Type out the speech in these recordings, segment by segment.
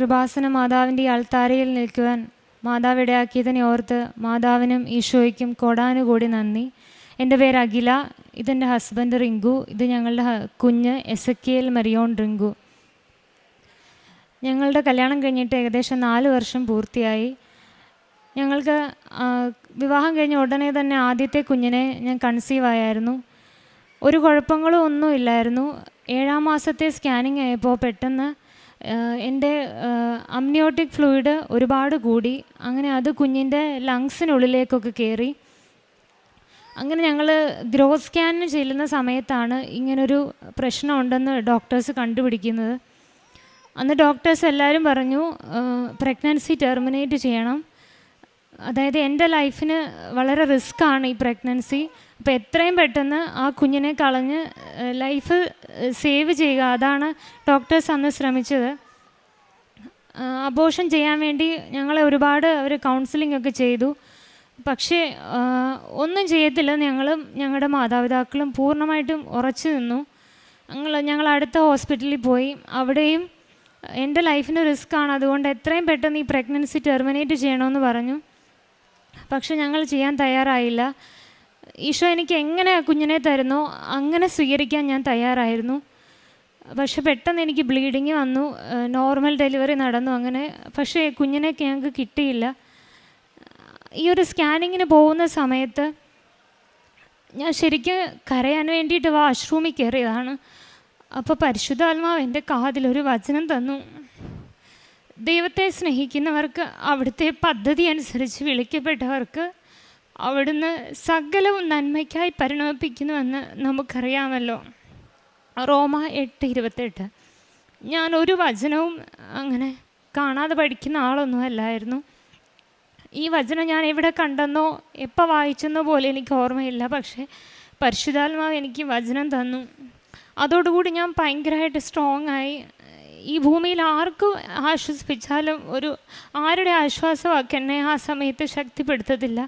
കൃപാസന മാതാവിൻ്റെ അൾത്താരയിൽ നിൽക്കുവാൻ മാതാവ് ഇടയാക്കിയതിനെ ഓർത്ത് മാതാവിനും ഈശോയ്ക്കും കോടാനുകൂടി നന്ദി. എൻ്റെ പേര് അഖില, ഇതെൻ്റെ ഹസ്ബൻഡ് റിങ്കു, ഇത് ഞങ്ങളുടെ കുഞ്ഞ് എസക്കിയേൽ മരിയോൺ റിങ്കു. ഞങ്ങളുടെ കല്യാണം കഴിഞ്ഞിട്ട് ഏകദേശം 4 വർഷം പൂർത്തിയായി. ഞങ്ങൾക്ക് വിവാഹം കഴിഞ്ഞ ഉടനെ തന്നെ ആദ്യത്തെ കുഞ്ഞിനെ ഞാൻ കൺസീവ് ആയായിരുന്നു. ഒരു കുഴപ്പങ്ങളും ഒന്നും ഇല്ലായിരുന്നു. 7-ാം മാസത്തെ സ്കാനിങ് ആയപ്പോൾ പെട്ടെന്ന് എൻ്റെ അമ്നിയോട്ടിക് ഫ്ലൂയിഡ് ഒരുപാട് കൂടി. അങ്ങനെ അത് കുഞ്ഞിൻ്റെ ലങ്സിനുള്ളിലേക്കൊക്കെ കയറി. അങ്ങനെ ഞങ്ങൾ ഗ്രോത്ത് സ്കാനിന് ചെല്ലുന്ന സമയത്താണ് ഇങ്ങനൊരു പ്രശ്നമുണ്ടെന്ന് ഡോക്ടേഴ്സ് കണ്ടുപിടിക്കുന്നത്. അന്ന് ഡോക്ടേഴ്സ് എല്ലാവരും പറഞ്ഞു പ്രഗ്നൻസി ടെർമിനേറ്റ് ചെയ്യണം. അതായത് എൻ്റെ ലൈഫിന് വളരെ റിസ്ക്കാണ് ഈ പ്രഗ്നൻസി. അപ്പോൾ എത്രയും പെട്ടെന്ന് ആ കുഞ്ഞിനെ കളഞ്ഞ് ലൈഫ് സേവ് ചെയ്യുക, അതാണ് ഡോക്ടേഴ്സ് അന്ന് ശ്രമിച്ചത്. അബോർഷൻ ചെയ്യാൻ വേണ്ടി ഞങ്ങളെ ഒരുപാട് അവർ കൗൺസിലിംഗ് ഒക്കെ ചെയ്തു. പക്ഷേ ഒന്നും ചെയ്യത്തില്ലെന്ന് ഞങ്ങളുടെ മാതാപിതാക്കളും പൂർണ്ണമായിട്ടും ഉറച്ചു നിന്നു. ഞങ്ങൾ അടുത്ത ഹോസ്പിറ്റലിൽ പോയി. അവിടെയും എൻ്റെ ലൈഫിന് റിസ്ക്കാണ്, അതുകൊണ്ട് എത്രയും പെട്ടെന്ന് ഈ പ്രഗ്നൻസി ടെർമിനേറ്റ് ചെയ്യണമെന്ന് പറഞ്ഞു. പക്ഷെ ഞങ്ങൾ ചെയ്യാൻ തയ്യാറായില്ല. ഈശോ എനിക്ക് എങ്ങനെ കുഞ്ഞിനെ തരുന്നോ അങ്ങനെ സ്വീകരിക്കാൻ ഞാൻ തയ്യാറായിരുന്നു. പക്ഷെ പെട്ടെന്ന് എനിക്ക് ബ്ലീഡിങ് വന്നു, നോർമൽ ഡെലിവറി നടന്നു. അങ്ങനെ പക്ഷേ കുഞ്ഞിനെ ഞങ്ങൾക്ക് കിട്ടിയില്ല. ഈ ഒരു സ്കാനിങ്ങിന് പോകുന്ന സമയത്ത് ഞാൻ ശരിക്കും കരയാൻ വേണ്ടിയിട്ട് വാഷ്റൂമിൽ കയറിയതാണ്. അപ്പോൾ പരിശുദ്ധാത്മാവ് എൻ്റെ കാതിലൊരു വചനം തന്നു. ദൈവത്തെ സ്നേഹിക്കുന്നവർക്ക്, അവിടുത്തെ പദ്ധതി അനുസരിച്ച് വിളിക്കപ്പെട്ടവർക്ക് അവിടുന്ന് സകലവും നന്മയ്ക്കായി പരിണമിപ്പിക്കുന്നുവെന്ന് നമുക്കറിയാമല്ലോ. റോമ 8:28. ഞാനൊരു വചനവും അങ്ങനെ കാണാതെ പഠിക്കുന്ന ആളൊന്നും അല്ലായിരുന്നു. ഈ വചനം ഞാൻ എവിടെ കണ്ടെന്നോ എപ്പോൾ വായിച്ചെന്നോ പോലെ എനിക്ക് ഓർമ്മയില്ല. പക്ഷേ പരിശുദ്ധാത്മാവ് എനിക്ക് വചനം തന്നു. അതോടുകൂടി ഞാൻ ഭയങ്കരമായിട്ട് സ്ട്രോങ് ആയി. ഈ ഭൂമിയിൽ ആർക്കും ആശ്വസിപ്പിച്ചാലും ആരുടെ ആശ്വാസമൊക്കെ എന്നെ ആ സമയത്ത് ശക്തിപ്പെടുത്തത്തില്ല.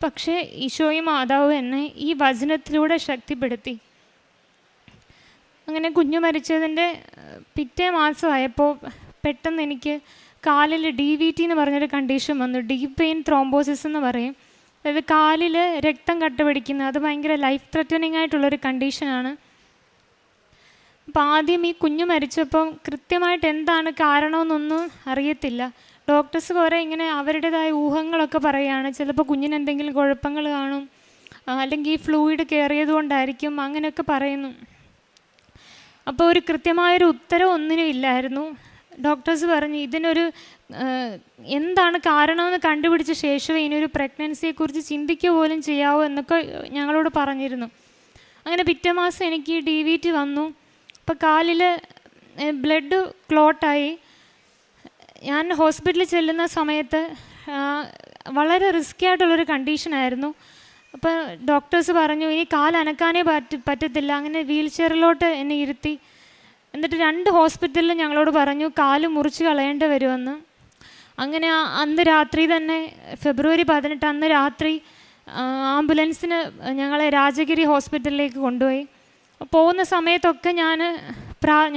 പക്ഷേ ഈശോയും മാതാവും എന്നെ ഈ വചനത്തിലൂടെ ശക്തിപ്പെടുത്തി. അങ്ങനെ കുഞ്ഞു മരിച്ചതിൻ്റെ പിറ്റേ മാസമായപ്പോൾ പെട്ടെന്ന് എനിക്ക് കാലിൽ DVT എന്ന് പറഞ്ഞൊരു കണ്ടീഷൻ വന്നു. ഡീപ്പ് വെയിൻ ത്രോംബോസിസ് എന്ന് പറയും. അതായത് കാലിൽ രക്തം കട്ട പിടിക്കുന്നത്. അത് ഭയങ്കര ലൈഫ് ത്രെറ്റനിങ് ആയിട്ടുള്ളൊരു കണ്ടീഷനാണ്. അപ്പോൾ ആദ്യം ഈ കുഞ്ഞു മരിച്ചപ്പം കൃത്യമായിട്ട് എന്താണ് കാരണമെന്നൊന്നും അറിയത്തില്ല. ഡോക്ടേഴ്സ് കുറേ ഇങ്ങനെ അവരുടേതായ ഊഹങ്ങളൊക്കെ പറയുകയാണ്. ചിലപ്പോൾ കുഞ്ഞിന് എന്തെങ്കിലും കുഴപ്പങ്ങൾ കാണും, അല്ലെങ്കിൽ ഈ ഫ്ലൂയിഡ് കയറിയത് കൊണ്ടായിരിക്കും, അങ്ങനെയൊക്കെ പറയുന്നു. അപ്പോൾ ഒരു കൃത്യമായൊരു ഉത്തരം ഒന്നിനും ഇല്ലായിരുന്നു. ഡോക്ടേഴ്സ് പറഞ്ഞു ഇതിനൊരു എന്താണ് കാരണമെന്ന് കണ്ടുപിടിച്ച ശേഷമേ ഇനിയൊരു പ്രഗ്നൻസിയെക്കുറിച്ച് ചിന്തിക്കുക പോലും ചെയ്യാവോ എന്നൊക്കെ ഞങ്ങളോട് പറഞ്ഞിരുന്നു. അങ്ങനെ പിറ്റേ മാസം എനിക്ക് DVT വന്നു. അപ്പോൾ കാലിൽ ബ്ലഡ് ക്ലോട്ടായി. ഞാൻ ഹോസ്പിറ്റലിൽ ചെല്ലുന്ന സമയത്ത് വളരെ റിസ്ക്കി ആയിട്ടുള്ളൊരു കണ്ടീഷനായിരുന്നു. അപ്പോൾ ഡോക്ടേഴ്സ് പറഞ്ഞു ഈ കാലനക്കാനേ പറ്റത്തില്ല. അങ്ങനെ വീൽ ചെയറിലോട്ട് എന്നെ ഇരുത്തി. എന്നിട്ട് 2 ഹോസ്പിറ്റലിൽ ഞങ്ങളോട് പറഞ്ഞു കാല് മുറിച്ച് കളയേണ്ടി വരുമെന്ന്. അങ്ങനെ അന്ന് രാത്രി തന്നെ ഫെബ്രുവരി 18 അന്ന് രാത്രി ആംബുലൻസിന് ഞങ്ങളെ രാജഗിരി ഹോസ്പിറ്റലിലേക്ക് കൊണ്ടുപോയി. പോകുന്ന സമയത്തൊക്കെ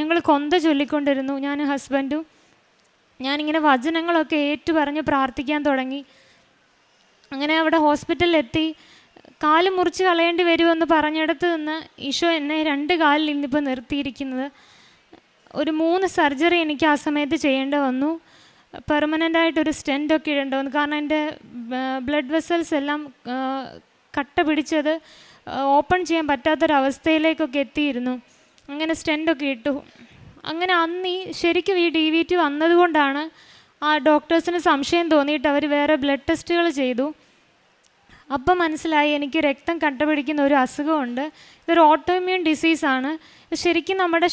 ഞങ്ങൾ കൊന്ത ചൊല്ലിക്കൊണ്ടിരുന്നു, ഞാൻ ഹസ്ബൻഡും. ഞാനിങ്ങനെ വചനങ്ങളൊക്കെ പറഞ്ഞ് പ്രാർത്ഥിക്കാൻ തുടങ്ങി. അങ്ങനെ അവിടെ ഹോസ്പിറ്റലിലെത്തി. കാല് മുറിച്ച് കളയേണ്ടി വരുമെന്ന് പറഞ്ഞിടത്ത് നിന്ന് ഈശോ എന്നെ 2 കാലിൽ ഇന്നിപ്പോൾ നിർത്തിയിരിക്കുന്നത്. ഒരു 3 സർജറി എനിക്ക് ആ സമയത്ത് ചെയ്യേണ്ടി വന്നു. പെർമനൻ്റായിട്ടൊരു സ്റ്റെൻറ്റൊക്കെ ഇടേണ്ടി വന്നു. കാരണം എൻ്റെ ബ്ലഡ് വെസൽസ് എല്ലാം കട്ട പിടിച്ചത് ഓപ്പൺ ചെയ്യാൻ പറ്റാത്തൊരവസ്ഥയിലേക്കൊക്കെ എത്തിയിരുന്നു. അങ്ങനെ സ്റ്റെൻറ്റൊക്കെ ഇട്ടു. അങ്ങനെ അന്ന് ശരിക്കും ഈ DVT വന്നതുകൊണ്ടാണ് ആ ഡോക്ടേഴ്സിന് സംശയം തോന്നിയിട്ട് അവർ വേറെ ബ്ലഡ് ടെസ്റ്റുകൾ ചെയ്തു. അപ്പം മനസ്സിലായി എനിക്ക് രക്തം കട്ട പിടിക്കുന്ന ഒരു അസുഖമുണ്ട്. ഇതൊരു ഓട്ടോഇമ്മ്യൂൺ ഡിസീസാണ്. ശരിക്കും നമ്മുടെ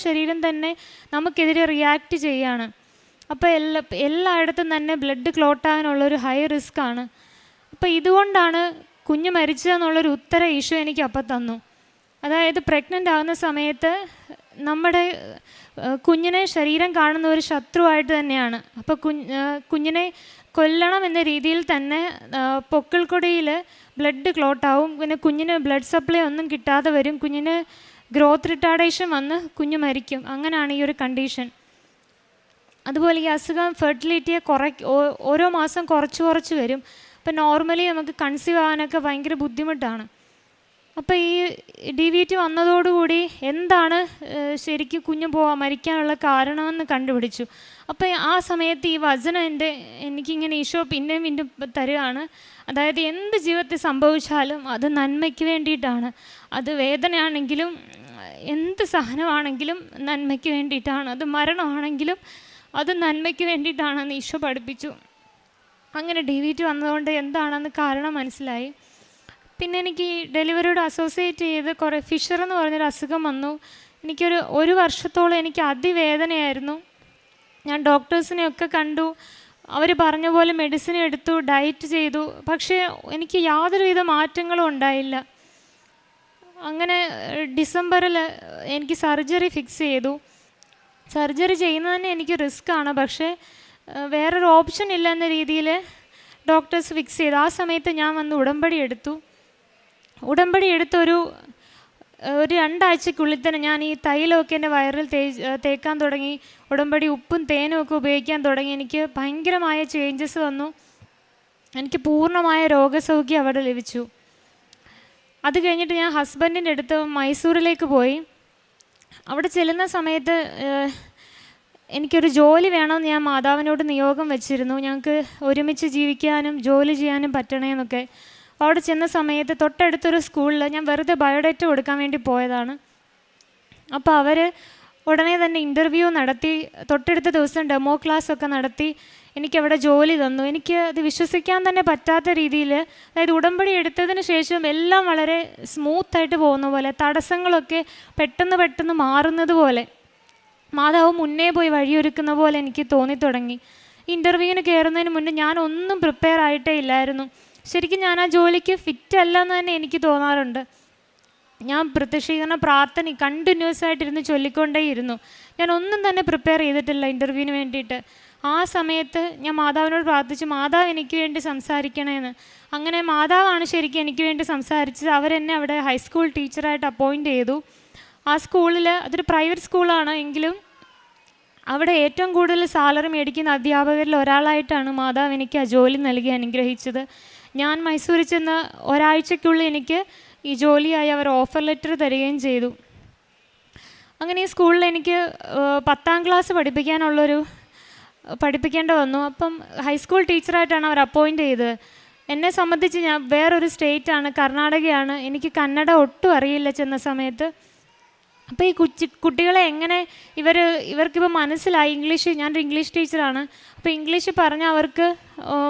ശരീരം തന്നെ നമുക്കെതിരെ റിയാക്റ്റ് ചെയ്യുകയാണ്. അപ്പോൾ എല്ലായിടത്തും തന്നെ ബ്ലഡ് ക്ലോട്ടാകാനുള്ളൊരു ഹൈ റിസ്ക്കാണ്. അപ്പോൾ ഇതുകൊണ്ടാണ് കുഞ്ഞ് മരിച്ചതെന്നുള്ളൊരു ഉത്തരം ഈശോ എനിക്ക് അപ്പം തന്നു. അതായത് പ്രഗ്നൻ്റ് ആകുന്ന സമയത്ത് നമ്മുടെ കുഞ്ഞിനെ ശരീരം കാണുന്ന ഒരു ശത്രുവായിട്ട് തന്നെയാണ്. അപ്പോൾ കുഞ്ഞിനെ കൊല്ലണം എന്ന രീതിയിൽ തന്നെ പൊക്കിൾക്കൊടിയിൽ ബ്ലഡ് ക്ലോട്ടാവും. പിന്നെ കുഞ്ഞിന് ബ്ലഡ് സപ്ലൈ ഒന്നും കിട്ടാതെ വരും. കുഞ്ഞിന് ഗ്രോത്ത് റിട്ടാർഡേഷൻ വന്ന് കുഞ്ഞ് മരിക്കും. അങ്ങനെയാണ് ഈ ഒരു കണ്ടീഷൻ. അതുപോലെ ഈ അസുഖം ഫെർട്ടിലിറ്റിയെ ഓരോ മാസം കുറച്ച് വരും. അപ്പം നോർമലി നമുക്ക് കൺസീവ് ആകാനൊക്കെ ഭയങ്കര ബുദ്ധിമുട്ടാണ്. അപ്പോൾ ഈ DVT വന്നതോടുകൂടി എന്താണ് ശരിക്കും കുഞ്ഞ് മരിക്കാനുള്ള കാരണമെന്ന് കണ്ടുപിടിച്ചു. അപ്പോൾ ആ സമയത്ത് ഈ വചനം എനിക്കിങ്ങനെ ഈശോ പിന്നെയും വീണ്ടും തരികയാണ്. അതായത് എന്ത് ജീവിതത്തിൽ സംഭവിച്ചാലും അത് നന്മയ്ക്ക് വേണ്ടിയിട്ടാണ്. അത് വേദനയാണെങ്കിലും എന്ത് സഹനമാണെങ്കിലും നന്മയ്ക്ക് വേണ്ടിയിട്ടാണ്. അത് മരണമാണെങ്കിലും അത് നന്മയ്ക്ക് വേണ്ടിയിട്ടാണെന്ന് ഈശോ പഠിപ്പിച്ചു. അങ്ങനെ DVT വന്നതുകൊണ്ട് എന്താണെന്ന് കാരണം മനസ്സിലായി. പിന്നെ എനിക്ക് ഈ ഡെലിവറിയോട് അസോസിയേറ്റ് ചെയ്ത് കുറേ ഫിഷർ എന്ന് പറഞ്ഞൊരു അസുഖം വന്നു. ഒരു വർഷത്തോളം എനിക്ക് അതിവേദനയായിരുന്നു. ഞാൻ ഡോക്ടേഴ്സിനെയൊക്കെ കണ്ടു, അവർ പറഞ്ഞ പോലെ മെഡിസിൻ എടുത്തു, ഡയറ്റ് ചെയ്തു, പക്ഷേ എനിക്ക് യാതൊരുവിധ മാറ്റങ്ങളും ഉണ്ടായില്ല. അങ്ങനെ ഡിസംബറിൽ എനിക്ക് സർജറി ഫിക്സ് ചെയ്തു. സർജറി ചെയ്യുന്നത് തന്നെ എനിക്ക് റിസ്ക്കാണ്, പക്ഷേ വേറൊരു ഓപ്ഷൻ ഇല്ല എന്ന രീതിയിൽ ഡോക്ടേഴ്സ് ഫിക്സ് ചെയ്തു. ആ സമയത്ത് ഞാൻ വന്ന് ഉടമ്പടി എടുത്ത് ഒരു 2 ആഴ്ചക്കുള്ളിൽ തന്നെ ഞാൻ ഈ തൈലമൊക്കെ എൻ്റെ വയറിൽ തേക്കാൻ തുടങ്ങി. ഉടമ്പടി ഉപ്പും തേനും ഒക്കെ ഉപയോഗിക്കാൻ തുടങ്ങി. എനിക്ക് ഭയങ്കരമായ ചേഞ്ചസ് വന്നു. എനിക്ക് പൂർണ്ണമായ രോഗസൗഖ്യം അവിടെ ലഭിച്ചു. അത് കഴിഞ്ഞിട്ട് ഞാൻ ഹസ്ബൻഡിൻ്റെ അടുത്ത് മൈസൂരിലേക്ക് പോയി. അവിടെ ചെല്ലുന്ന സമയത്ത് എനിക്കൊരു ജോലി വേണമെന്ന് ഞാൻ മാതാവിനോട് നിയോഗം വെച്ചിരുന്നു. ഞങ്ങൾക്ക് ഒരുമിച്ച് ജീവിക്കാനും ജോലി ചെയ്യാനും പറ്റണേന്നൊക്കെ. അവിടെ ചെന്ന സമയത്ത് തൊട്ടടുത്തൊരു സ്കൂളിൽ ഞാൻ വെറുതെ ബയോഡേറ്റ കൊടുക്കാൻ വേണ്ടി പോയതാണ്. അപ്പോൾ അവർ ഉടനെ തന്നെ ഇൻ്റർവ്യൂ നടത്തി, തൊട്ടടുത്ത ദിവസം ഡെമോ ക്ലാസ്സൊക്കെ നടത്തി എനിക്കവിടെ ജോലി തന്നു. എനിക്ക് അത് വിശ്വസിക്കാൻ തന്നെ പറ്റാത്ത രീതിയിൽ, അതായത് ഉടമ്പടി എടുത്തതിന് ശേഷം എല്ലാം വളരെ സ്മൂത്തായിട്ട് പോകുന്ന പോലെ, തടസ്സങ്ങളൊക്കെ പെട്ടെന്ന് മാറുന്നത് പോലെ, മാതാവ് മുന്നേ പോയി വഴിയൊരുക്കുന്ന പോലെ എനിക്ക് തോന്നിത്തുടങ്ങി. ഇൻ്റർവ്യൂവിന് കയറുന്നതിന് മുന്നേ ഞാനൊന്നും പ്രിപ്പയർ ആയിട്ടേ ഇല്ലായിരുന്നു. ശരിക്കും ഞാൻ ആ ജോലിക്ക് ഫിറ്റ് അല്ല എന്ന് തന്നെ എനിക്ക് തോന്നാറുണ്ട്. ഞാൻ പ്രത്യക്ഷീകരണ പ്രാർത്ഥന കണ്ടിന്യൂസ് ആയിട്ടിരുന്ന് ചൊല്ലിക്കൊണ്ടേയിരുന്നു. ഞാൻ ഒന്നും തന്നെ പ്രിപ്പയർ ചെയ്തിട്ടില്ല ഇൻ്റർവ്യൂവിന് വേണ്ടിയിട്ട്. ആ സമയത്ത് ഞാൻ മാതാവിനോട് പ്രാർത്ഥിച്ചു, മാതാവ് എനിക്ക് വേണ്ടി സംസാരിക്കണമെന്ന്. അങ്ങനെ മാതാവാണ് ശരിക്കും എനിക്ക് വേണ്ടി സംസാരിച്ചത്. അവരെന്നെ അവിടെ ഹൈസ്കൂൾ ടീച്ചറായിട്ട് അപ്പോയിൻ്റ് ചെയ്തു. ആ സ്കൂളിൽ, അതൊരു പ്രൈവറ്റ് സ്കൂളാണ് എങ്കിലും അവിടെ ഏറ്റവും കൂടുതൽ സാലറി മേടിക്കുന്ന അധ്യാപകരിൽ ഒരാളായിട്ടാണ് മാതാവ് എനിക്ക് ആ ജോലി നൽകി അനുഗ്രഹിച്ചത്. ഞാൻ മൈസൂരിൽ ചെന്ന് ഒരാഴ്ചയ്ക്കുള്ളിൽ എനിക്ക് ഈ ജോലിയായി അവർ ഓഫർ ലെറ്റർ തരികയും ചെയ്തു. അങ്ങനെ ഈ സ്കൂളിൽ എനിക്ക് 10ാം ക്ലാസ് പഠിപ്പിക്കേണ്ട വന്നു. അപ്പം ഹൈസ്കൂൾ ടീച്ചറായിട്ടാണ് അവർ അപ്പോയിൻ്റ് ചെയ്തത്. എന്നെ സംബന്ധിച്ച് ഞാൻ വേറൊരു സ്റ്റേറ്റാണ്, കർണാടകയാണ്. എനിക്ക് കന്നഡ ഒട്ടും അറിയില്ല ചെന്ന സമയത്ത്. അപ്പോൾ ഈ കുട്ടികളെ എങ്ങനെ ഇവർക്കിപ്പോൾ മനസ്സിലായി ഞാനൊരു ഇംഗ്ലീഷ് ടീച്ചറാണ്. അപ്പോൾ ഇംഗ്ലീഷ് പറഞ്ഞാൽ അവർക്ക്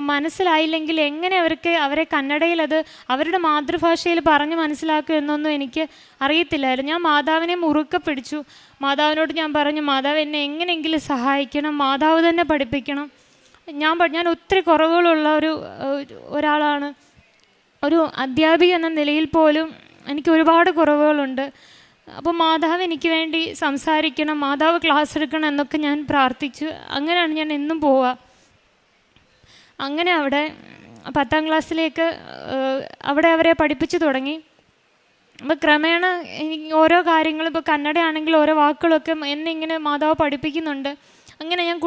മനസ്സിലായില്ലെങ്കിൽ എങ്ങനെ അവരെ കന്നഡയിൽ അത് അവരുടെ മാതൃഭാഷയിൽ പറഞ്ഞ് മനസ്സിലാക്കുക എന്നൊന്നും എനിക്ക് അറിയത്തില്ലായിരുന്നു. ഞാൻ മാതാവിനെ മുറുക്കെ പിടിച്ചു. മാതാവിനോട് ഞാൻ പറഞ്ഞു, മാതാവ് എന്നെ എങ്ങനെയെങ്കിലും സഹായിക്കണം, മാതാവ് തന്നെ പഠിപ്പിക്കണം. ഞാൻ ഒത്തിരി കുറവുകളുള്ള ഒരാളാണ്. ഒരു അധ്യാപിക എന്ന നിലയിൽ പോലും എനിക്ക് ഒരുപാട് കുറവുകളുണ്ട്. അപ്പോൾ മാതാവ് എനിക്ക് വേണ്ടി സംസാരിക്കണം, മാതാവ് ക്ലാസ് എടുക്കണം എന്നൊക്കെ ഞാൻ പ്രാർത്ഥിച്ചു. അങ്ങനെയാണ് ഞാൻ എന്നും പോവുക. അങ്ങനെ അവിടെ 10ാം ക്ലാസ്സിലേക്ക് അവിടെ അവരെ പഠിപ്പിച്ചു തുടങ്ങി. അപ്പോൾ ക്രമേണ ഓരോ കാര്യങ്ങളും, ഇപ്പോൾ കന്നഡ ആണെങ്കിൽ ഓരോ വാക്കുകളൊക്കെ എന്നെ ഇങ്ങനെ മാതാവ് പഠിപ്പിക്കുന്നുണ്ട്. അങ്ങനെ ഞാൻ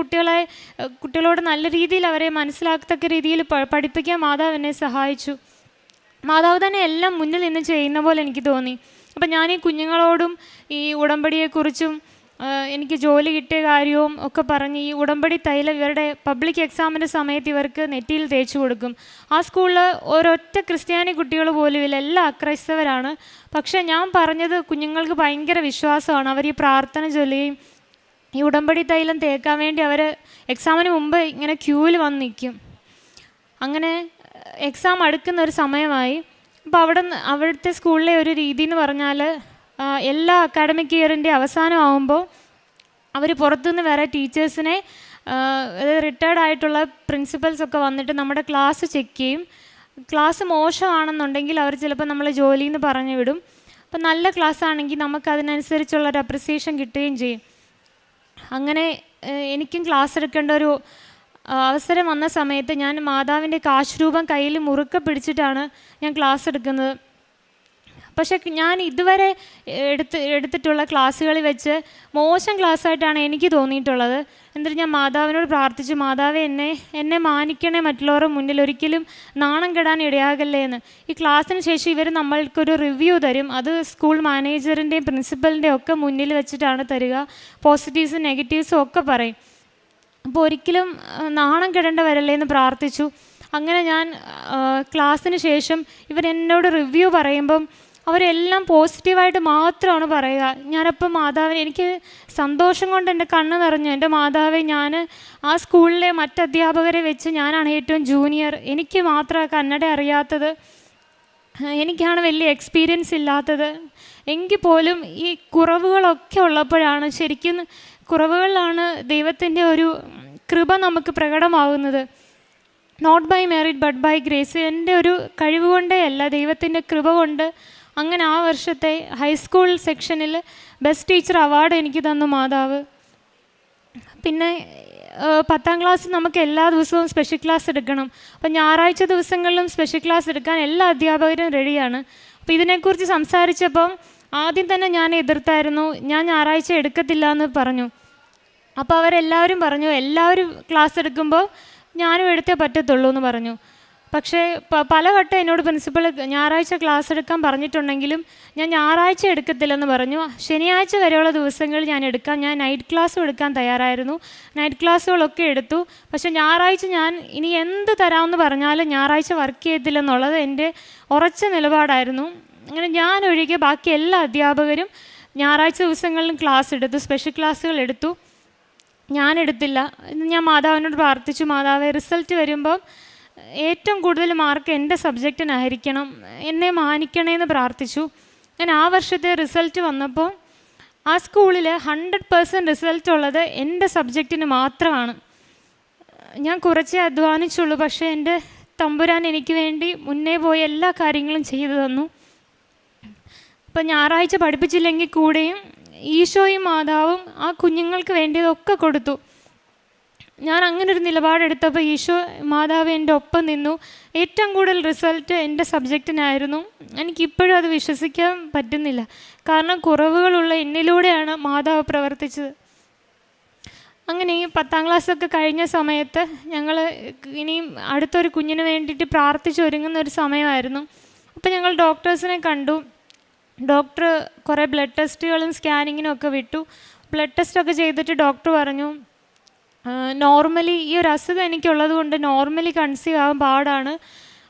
കുട്ടികളോട് നല്ല രീതിയിൽ അവരെ മനസ്സിലാക്കത്തക്ക രീതിയിൽ പഠിപ്പിക്കാൻ മാതാവ് എന്നെ സഹായിച്ചു. മാതാവ് തന്നെ എല്ലാം മുന്നിൽ നിന്ന് ചെയ്യുന്ന പോലെ എനിക്ക് തോന്നി. അപ്പം ഞാൻ ഈ കുഞ്ഞുങ്ങളോടും ഈ ഉടമ്പടിയെക്കുറിച്ചും എനിക്ക് ജോലി കിട്ടിയ കാര്യവും ഒക്കെ പറഞ്ഞ് ഈ ഉടമ്പടി തൈലം ഇവരുടെ പബ്ലിക് എക്സാമിൻ്റെ സമയത്ത് ഇവർക്ക് നെറ്റിയിൽ തേച്ച് കൊടുക്കും. ആ സ്കൂളിൽ ഒരൊറ്റ ക്രിസ്ത്യാനി കുട്ടികൾ പോലും ഇല്ല, എല്ലാം അക്രൈസ്തവരാണ്. പക്ഷേ ഞാൻ പറഞ്ഞത് കുഞ്ഞുങ്ങൾക്ക് ഭയങ്കര വിശ്വാസമാണ്. അവർ ഈ പ്രാർത്ഥന ചൊല്ലുകയും ഈ ഉടമ്പടി തൈലം തേക്കാൻ വേണ്ടി അവർ എക്സാമിന് മുമ്പ് ഇങ്ങനെ ക്യൂവിൽ വന്ന് നിൽക്കും. അങ്ങനെ എക്സാം അടുക്കുന്ന ഒരു സമയമായി. അപ്പോൾ അവിടുത്തെ സ്കൂളിലെ ഒരു രീതി എന്ന് പറഞ്ഞാൽ എല്ലാ അക്കാഡമിക് ഇയറിൻ്റെ അവസാനമാകുമ്പോൾ അവർ പുറത്തുനിന്ന് വേറെ ടീച്ചേഴ്സിനെ, റിട്ടയർഡ് ആയിട്ടുള്ള പ്രിൻസിപ്പൽസൊക്കെ വന്നിട്ട് നമ്മുടെ ക്ലാസ് ചെക്ക് ചെയ്യും. ക്ലാസ് മോശമാണെന്നുണ്ടെങ്കിൽ അവർ ചിലപ്പോൾ നമ്മൾ ജോലിയിൽ നിന്ന് പറഞ്ഞു വിടും. അപ്പം നല്ല ക്ലാസ് ആണെങ്കിൽ നമുക്കതിനനുസരിച്ചുള്ളൊരു അപ്രിസിയേഷൻ കിട്ടുകയും ചെയ്യും. അങ്ങനെ എനിക്കും ക്ലാസ് എടുക്കേണ്ട ഒരു അവസരം വന്ന സമയത്ത് ഞാൻ മാതാവിൻ്റെ കാശ് രൂപം കയ്യിൽ മുറുക്കെ പിടിച്ചിട്ടാണ് ഞാൻ ക്ലാസ് എടുക്കുന്നത്. പക്ഷേ ഞാൻ ഇതുവരെ എടുത്തിട്ടുള്ള ക്ലാസ്സുകളിൽ വെച്ച് മോശം ക്ലാസ്സായിട്ടാണ് എനിക്ക് തോന്നിയിട്ടുള്ളത്. എന്നിട്ട് ഞാൻ മാതാവിനോട് പ്രാർത്ഥിച്ചു, മാതാവേ എന്നെ മാനിക്കണേ, മറ്റുള്ളവരുടെ മുന്നിൽ ഒരിക്കലും നാണം കെടാൻ ഇടയാകല്ലേ എന്ന്. ഈ ക്ലാസ്സിന് ശേഷം ഇവർ നമ്മൾക്കൊരു റിവ്യൂ തരും. അത് സ്കൂൾ മാനേജറിൻ്റെയും പ്രിൻസിപ്പലിൻ്റെയും ഒക്കെ മുന്നിൽ വെച്ചിട്ടാണ് തരിക. പോസിറ്റീവ്സും നെഗറ്റീവ്സും ഒക്കെ പറയും. അപ്പോൾ ഒരിക്കലും നാണം കെടേണ്ട വരല്ലേ എന്ന് പ്രാർത്ഥിച്ചു. അങ്ങനെ ഞാൻ ക്ലാസ്സിന് ശേഷം ഇവരെന്നോട് റിവ്യൂ പറയുമ്പം അവരെല്ലാം പോസിറ്റീവായിട്ട് മാത്രമാണ് പറയുക. ഞാനപ്പം മാതാവിനെ, എനിക്ക് സന്തോഷം കൊണ്ട് എൻ്റെ കണ്ണ് നിറഞ്ഞു. എൻ്റെ മാതാവെ, ഞാൻ ആ സ്കൂളിലെ മറ്റധ്യാപകരെ വെച്ച് ഞാനാണ് ഏറ്റവും ജൂനിയർ, എനിക്ക് മാത്രമാണ് കന്നഡ അറിയാത്തത്, എനിക്കാണ് വലിയ എക്സ്പീരിയൻസ് ഇല്ലാത്തത്. എങ്കിൽ പോലും ഈ കുറവുകളൊക്കെ ഉള്ളപ്പോഴാണ്, ശരിക്കും കുറവുകളിലാണ് ദൈവത്തിൻ്റെ ഒരു കൃപ നമുക്ക് പ്രകടമാകുന്നത്. Not by merit but by grace. എൻ്റെ ഒരു കഴിവ് കൊണ്ടേ അല്ല, ദൈവത്തിൻ്റെ കൃപ കൊണ്ട്. അങ്ങനെ ആ വർഷത്തെ ഹൈസ്കൂൾ സെക്ഷനിൽ ബെസ്റ്റ് ടീച്ചർ അവാർഡ് എനിക്ക് തന്നു മാതാവ്. പിന്നെ 10ാം ക്ലാസ് നമുക്ക് എല്ലാ ദിവസവും സ്പെഷ്യൽ ക്ലാസ് എടുക്കണം. അപ്പം ഞായറാഴ്ച ദിവസങ്ങളിലും സ്പെഷ്യൽ ക്ലാസ് എടുക്കാൻ എല്ലാ അധ്യാപകരും റെഡിയാണ്. അപ്പോൾ ഇതിനെക്കുറിച്ച് സംസാരിച്ചപ്പം ആദ്യം തന്നെ ഞാൻ എതിർത്തായിരുന്നു, ഞാൻ ഞായറാഴ്ച എടുക്കത്തില്ല എന്ന് പറഞ്ഞു. അപ്പോൾ അവരെല്ലാവരും പറഞ്ഞു, എല്ലാവരും ക്ലാസ് എടുക്കുമ്പോൾ ഞാനും എടുത്തേ പറ്റത്തുള്ളൂ എന്ന് പറഞ്ഞു. പക്ഷേ പലവട്ടം എന്നോട് പ്രിൻസിപ്പൾ ഞായറാഴ്ച ക്ലാസ് എടുക്കാൻ പറഞ്ഞിട്ടുണ്ടെങ്കിലും ഞാൻ ഞായറാഴ്ച എടുക്കത്തില്ലെന്ന് പറഞ്ഞു. ശനിയാഴ്ച വരെയുള്ള ദിവസങ്ങളിൽ ഞാൻ എടുക്കാം. ഞാൻ നൈറ്റ് ക്ലാസ്സും എടുക്കാൻ തയ്യാറായിരുന്നു. നൈറ്റ് ക്ലാസ്സുകളൊക്കെ എടുത്തു. പക്ഷേ ഞായറാഴ്ച ഞാൻ ഇനി എന്ത് തരാമെന്ന് പറഞ്ഞാലും ഞായറാഴ്ച വർക്ക് ചെയ്യത്തില്ലെന്നുള്ളത് എൻ്റെ ഉറച്ച നിലപാടായിരുന്നു. അങ്ങനെ ഞാൻ ഒഴികെ ബാക്കി എല്ലാ അധ്യാപകരും ഞായറാഴ്ച ദിവസങ്ങളിലും ക്ലാസ് എടുത്തു, സ്പെഷ്യൽ ക്ലാസ്സുകൾ എടുത്തു. ഞാനെടുത്തില്ല. ഞാൻ മാതാവിനോട് പ്രാർത്ഥിച്ചു, മാതാവേ, റിസൾട്ട് വരുമ്പം ഏറ്റവും കൂടുതൽ മാർക്ക് എൻ്റെ സബ്ജക്റ്റിനായിരിക്കണം, എന്നെ മാനിക്കണേന്ന് പ്രാർത്ഥിച്ചു. ഞാൻ ആ വർഷത്തെ റിസൾട്ട് വന്നപ്പോൾ ആ സ്കൂളിൽ 100% റിസൾട്ട് ഉള്ളത് എൻ്റെ സബ്ജക്റ്റിന് മാത്രമാണ്. ഞാൻ കുറച്ചേ അധ്വാനിച്ചുള്ളൂ, പക്ഷേ എൻ്റെ തമ്പുരാൻ എനിക്ക് വേണ്ടി മുന്നേ പോയി എല്ലാ കാര്യങ്ങളും ചെയ്തു തന്നു. അപ്പം ഞായറാഴ്ച പഠിപ്പിച്ചില്ലെങ്കിൽ കൂടെയും ഈശോയും മാതാവും ആ കുഞ്ഞുങ്ങൾക്ക് വേണ്ടിയതൊക്കെ കൊടുത്തു. ഞാൻ അങ്ങനൊരു നിലപാടെടുത്തപ്പോൾ ഈശോ മാതാവ് എൻ്റെ ഒപ്പം നിന്നു. ഏറ്റവും കൂടുതൽ റിസൾട്ട് എൻ്റെ സബ്ജക്റ്റിനായിരുന്നു. എനിക്കിപ്പോഴും അത് വിശ്വസിക്കാൻ പറ്റുന്നില്ല. കാരണം കുറവുകളുള്ള എന്നിലൂടെയാണ് മാതാവ് പ്രവർത്തിച്ചത്. അങ്ങനെ ഈ 10ാം ക്ലാസ്സൊക്കെ കഴിഞ്ഞ സമയത്ത് ഞങ്ങൾ ഇനിയും അടുത്തൊരു കുഞ്ഞിന് വേണ്ടിയിട്ട് പ്രാർത്ഥിച്ചൊരുങ്ങുന്ന ഒരു സമയമായിരുന്നു. അപ്പോൾ ഞങ്ങൾ ഡോക്ടേഴ്സിനെ കണ്ടു. ഡോക്ടർ കുറേ ബ്ലഡ് ടെസ്റ്റുകളും സ്കാനിങ്ങിനും ഒക്കെ വിട്ടു. ബ്ലഡ് ടെസ്റ്റൊക്കെ ചെയ്തിട്ട് ഡോക്ടർ പറഞ്ഞു, നോർമലി ഈ ഒരു അസുഖം എനിക്കുള്ളത് കൊണ്ട് നോർമലി കൺസീവ് ആകാൻ പാടാണ്.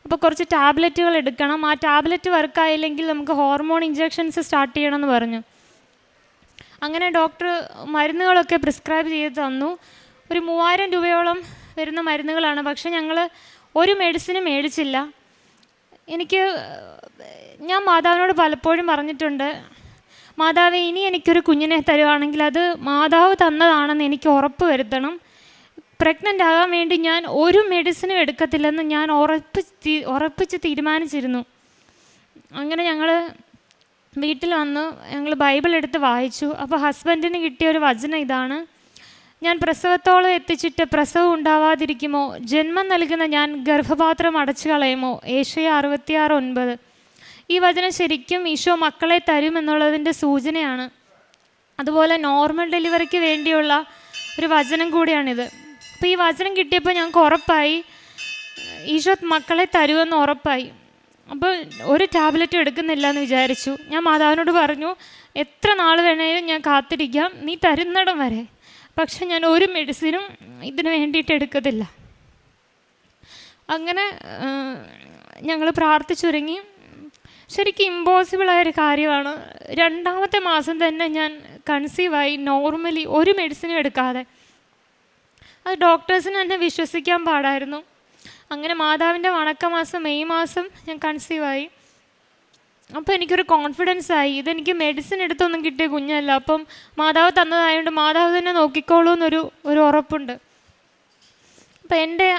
അപ്പോൾ കുറച്ച് ടാബ്ലറ്റുകൾ എടുക്കണം. ആ ടാബ്ലറ്റ് വർക്കായില്ലെങ്കിൽ നമുക്ക് ഹോർമോൺ ഇഞ്ചെക്ഷൻസ് സ്റ്റാർട്ട് ചെയ്യണമെന്ന് പറഞ്ഞു. അങ്ങനെ ഡോക്ടർ മരുന്നുകളൊക്കെ പ്രിസ്ക്രൈബ് ചെയ്ത് തന്നു. ഒരു 3000 രൂപയോളം വരുന്ന മരുന്നുകളാണ്. പക്ഷേ ഞങ്ങൾ ഒരു മെഡിസിനും മേടിച്ചില്ല. ഞാൻ മാതാവിനോട് പലപ്പോഴും പറഞ്ഞിട്ടുണ്ട്, മാതാവ്, ഇനി എനിക്കൊരു കുഞ്ഞിനെ തരുവാണെങ്കിൽ അത് മാതാവ് തന്നതാണെന്ന് എനിക്ക് ഉറപ്പ് വരുത്തണം. പ്രഗ്നൻ്റ് ആകാൻ വേണ്ടി ഞാൻ ഒരു മെഡിസിനും എടുക്കത്തില്ലെന്ന് ഞാൻ ഉറപ്പിച്ച് തീരുമാനിച്ചിരുന്നു. അങ്ങനെ ഞങ്ങൾ വീട്ടിൽ വന്നു, ഞങ്ങൾ ബൈബിൾ എടുത്ത് വായിച്ചു. അപ്പോൾ ഹസ്ബൻഡിന് കിട്ടിയ ഒരു വചനം ഇതാണ്: ഞാൻ പ്രസവത്തോളം എത്തിച്ചിട്ട് പ്രസവം ഉണ്ടാവാതിരിക്കുമോ? ജന്മം നൽകുന്ന ഞാൻ ഗർഭപാത്രം അടച്ചു കളയുമോ? ഏശയ്യ 66:9. ഈ വചനം ശരിക്കും ഈശോ മക്കളെ തരുമെന്നുള്ളതിൻ്റെ സൂചനയാണ്. അതുപോലെ നോർമൽ ഡെലിവറിക്ക് വേണ്ടിയുള്ള ഒരു വചനം കൂടിയാണിത്. അപ്പോൾ ഈ വചനം കിട്ടിയപ്പോൾ ഞങ്ങൾക്ക് ഉറപ്പായി ഈശോ മക്കളെ തരുമെന്ന് ഉറപ്പായി. അപ്പോൾ ഒരു ടാബ്ലറ്റും എടുക്കുന്നില്ല എന്ന് വിചാരിച്ചു. ഞാൻ മാതാവിനോട് പറഞ്ഞു, എത്ര നാൾ വേണേലും ഞാൻ കാത്തിരിക്കാം, നീ തരുന്നിടം വരെ. പക്ഷെ ഞാൻ ഒരു മെഡിസിനും ഇതിന് വേണ്ടിയിട്ട് എടുക്കത്തില്ല. അങ്ങനെ ഞങ്ങൾ പ്രാർത്ഥിച്ചൊരുങ്ങി. ശരിക്കും ഇമ്പോസിബിളായൊരു കാര്യമാണ്. 2ാമത്തെ മാസം തന്നെ ഞാൻ കൺസീവായി, നോർമലി ഒരു മെഡിസിനും എടുക്കാതെ. അത് ഡോക്ടേഴ്സിന് എന്നെ വിശ്വസിക്കാൻ പാടായിരുന്നു. അങ്ങനെ മാതാവിൻ്റെ വണക്കമാസം മെയ് മാസം ഞാൻ കൺസീവായി. അപ്പോൾ എനിക്കൊരു കോൺഫിഡൻസ് ആയി, ഇതെനിക്ക് മെഡിസിൻ എടുത്തൊന്നും കിട്ടിയ കുഞ്ഞല്ല, അപ്പം മാതാവ് തന്നതായതുകൊണ്ട് മാതാവ് തന്നെ നോക്കിക്കോളൂ എന്നൊരു ഉറപ്പുണ്ട്. അപ്പം എൻ്റെ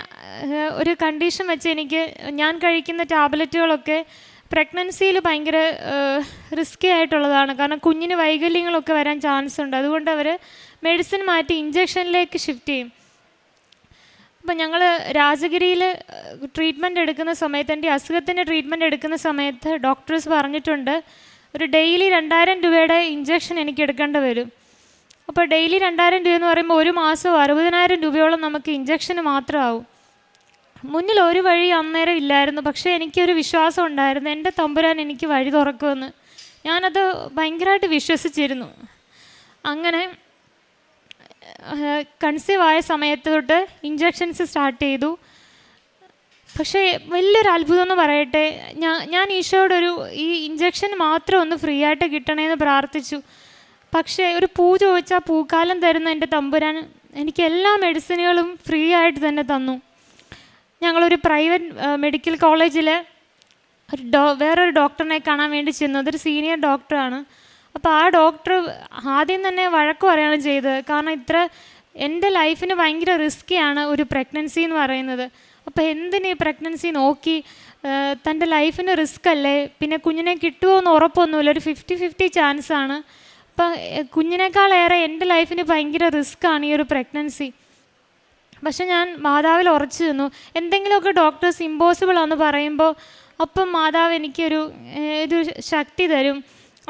ഒരു കണ്ടീഷൻ വെച്ച് ഞാൻ കഴിക്കുന്ന ടാബ്ലറ്റുകളൊക്കെ പ്രഗ്നൻസിയിൽ ഭയങ്കര റിസ്കി ആയിട്ടുള്ളതാണ്. കാരണം കുഞ്ഞിന് വൈകല്യങ്ങളൊക്കെ വരാൻ ചാൻസ് ഉണ്ട്. അതുകൊണ്ട് അവർ മെഡിസിൻ മാറ്റി ഇഞ്ചക്ഷനിലേക്ക് ഷിഫ്റ്റ് ചെയ്യും. അപ്പം ഞങ്ങൾ രാജഗിരിയിൽ ട്രീറ്റ്മെൻറ്റ് എടുക്കുന്ന സമയത്ത്, എൻ്റെ അസുഖത്തിൻ്റെ ട്രീറ്റ്മെൻറ്റ് എടുക്കുന്ന സമയത്ത് ഡോക്ടേഴ്സ് പറഞ്ഞിട്ടുണ്ട് ഒരു ഡെയിലി 2000 രൂപയുടെ ഇഞ്ചക്ഷൻ എനിക്ക് എടുക്കേണ്ടി വരും. അപ്പോൾ ഡെയിലി 2000 രൂപ എന്ന് പറയുമ്പോൾ ഒരു മാസം 60,000 രൂപയോളം നമുക്ക് ഇഞ്ചക്ഷന് മാത്രമാവും. മുന്നിൽ ഒരു വഴി അന്നേരം ഇല്ലായിരുന്നു, പക്ഷേ എനിക്കൊരു വിശ്വാസം ഉണ്ടായിരുന്നു, എൻ്റെ തമ്പുരാൻ എനിക്ക് വഴി തുറക്കുമെന്ന്. ഞാനത് ഭയങ്കരമായിട്ട് വിശ്വസിച്ചിരുന്നു. അങ്ങനെ കൺസീവ് ആയ സമയത്ത് തൊട്ട് ഇഞ്ചക്ഷൻസ് സ്റ്റാർട്ട് ചെയ്തു. പക്ഷേ വലിയൊരു അത്ഭുതം എന്ന് പറയട്ടെ, ഞാൻ ഈശോയോടൊരു ഈ ഇഞ്ചക്ഷൻ മാത്രം ഒന്ന് ഫ്രീ ആയിട്ട് കിട്ടണമെന്ന് പ്രാർത്ഥിച്ചു. പക്ഷേ ഒരു പൂ ചോദിച്ചാൽ പൂക്കാലം തരുന്ന എൻ്റെ തമ്പുരാൻ എനിക്ക് എല്ലാ മെഡിസിനുകളും ഫ്രീ ആയിട്ട് തന്നെ തന്നു. ഞങ്ങളൊരു പ്രൈവറ്റ് മെഡിക്കൽ കോളേജിൽ വേറൊരു ഡോക്ടറിനെ കാണാൻ വേണ്ടി ചെന്നു. അതൊരു സീനിയർ ഡോക്ടറാണ്. അപ്പോൾ ആ ഡോക്ടർ ആദ്യം തന്നെ വഴക്ക് പറയുകയാണ് ചെയ്തത്. കാരണം എൻ്റെ ലൈഫിന് ഭയങ്കര റിസ്ക്കിയാണ് ഒരു പ്രഗ്നൻസി എന്ന് പറയുന്നത്. അപ്പോൾ എന്തിന് ഈ പ്രഗ്നൻസി നോക്കി, തൻ്റെ ലൈഫിന് റിസ്ക് അല്ലേ, പിന്നെ കുഞ്ഞിനെ കിട്ടുമോ എന്ന് ഉറപ്പൊന്നുമില്ല, ഒരു 50-50 ചാൻസാണ്. അപ്പം കുഞ്ഞിനേക്കാളേറെ എൻ്റെ ലൈഫിന് ഭയങ്കര റിസ്ക്കാണ് ഈ ഒരു പ്രഗ്നൻസി. പക്ഷെ ഞാൻ മാതാവിൽ ഉറച്ചു നിന്നു. എന്തെങ്കിലുമൊക്കെ ഡോക്ടേഴ്സ് ഇമ്പോസിബിളാണെന്ന് പറയുമ്പോൾ അപ്പം മാതാവ് എനിക്കൊരു ശക്തി തരും.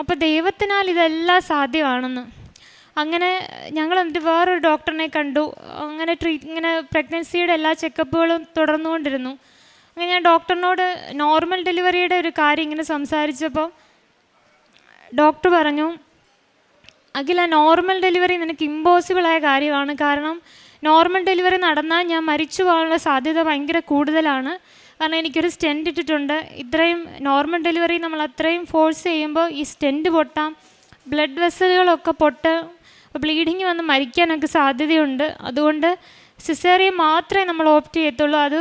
അപ്പോൾ ദൈവത്തിനാൽ ഇതെല്ലാം സാധ്യമാണെന്ന്. അങ്ങനെ ഞങ്ങൾ എന്നിട്ട് വേറൊരു ഡോക്ടറിനെ കണ്ടു. അങ്ങനെ ഇങ്ങനെ പ്രഗ്നൻസിയുടെ എല്ലാ ചെക്കപ്പുകളും തുടർന്നുകൊണ്ടിരുന്നു. അങ്ങനെ ഞാൻ ഡോക്ടറിനോട് നോർമൽ ഡെലിവറിയുടെ ഒരു കാര്യം ഇങ്ങനെ സംസാരിച്ചപ്പോൾ ഡോക്ടർ പറഞ്ഞു, അഖില, നോർമൽ ഡെലിവറി നിനക്ക് ഇമ്പോസിബിളായ കാര്യമാണ്. കാരണം നോർമൽ ഡെലിവറി നടന്നാൽ ഞാൻ മരിച്ചു പോകാനുള്ള സാധ്യത ഭയങ്കര കൂടുതലാണ്. കാരണം എനിക്കൊരു സ്റ്റെൻറ്റ് ഇട്ടിട്ടുണ്ട്. ഇത്രയും നോർമൽ ഡെലിവറി നമ്മൾ അത്രയും ഫോഴ്സ് ചെയ്യുമ്പോൾ ഈ സ്റ്റെൻറ്റ് പൊട്ടാം, ബ്ലഡ് വെസലുകളൊക്കെ ബ്ലീഡിങ് വന്ന് മരിക്കാനൊക്കെ സാധ്യതയുണ്ട്. അതുകൊണ്ട് സിസേറിയൻ മാത്രമേ നമ്മൾ ഓപ്റ്റ് ചെയ്യത്തുള്ളൂ. അത്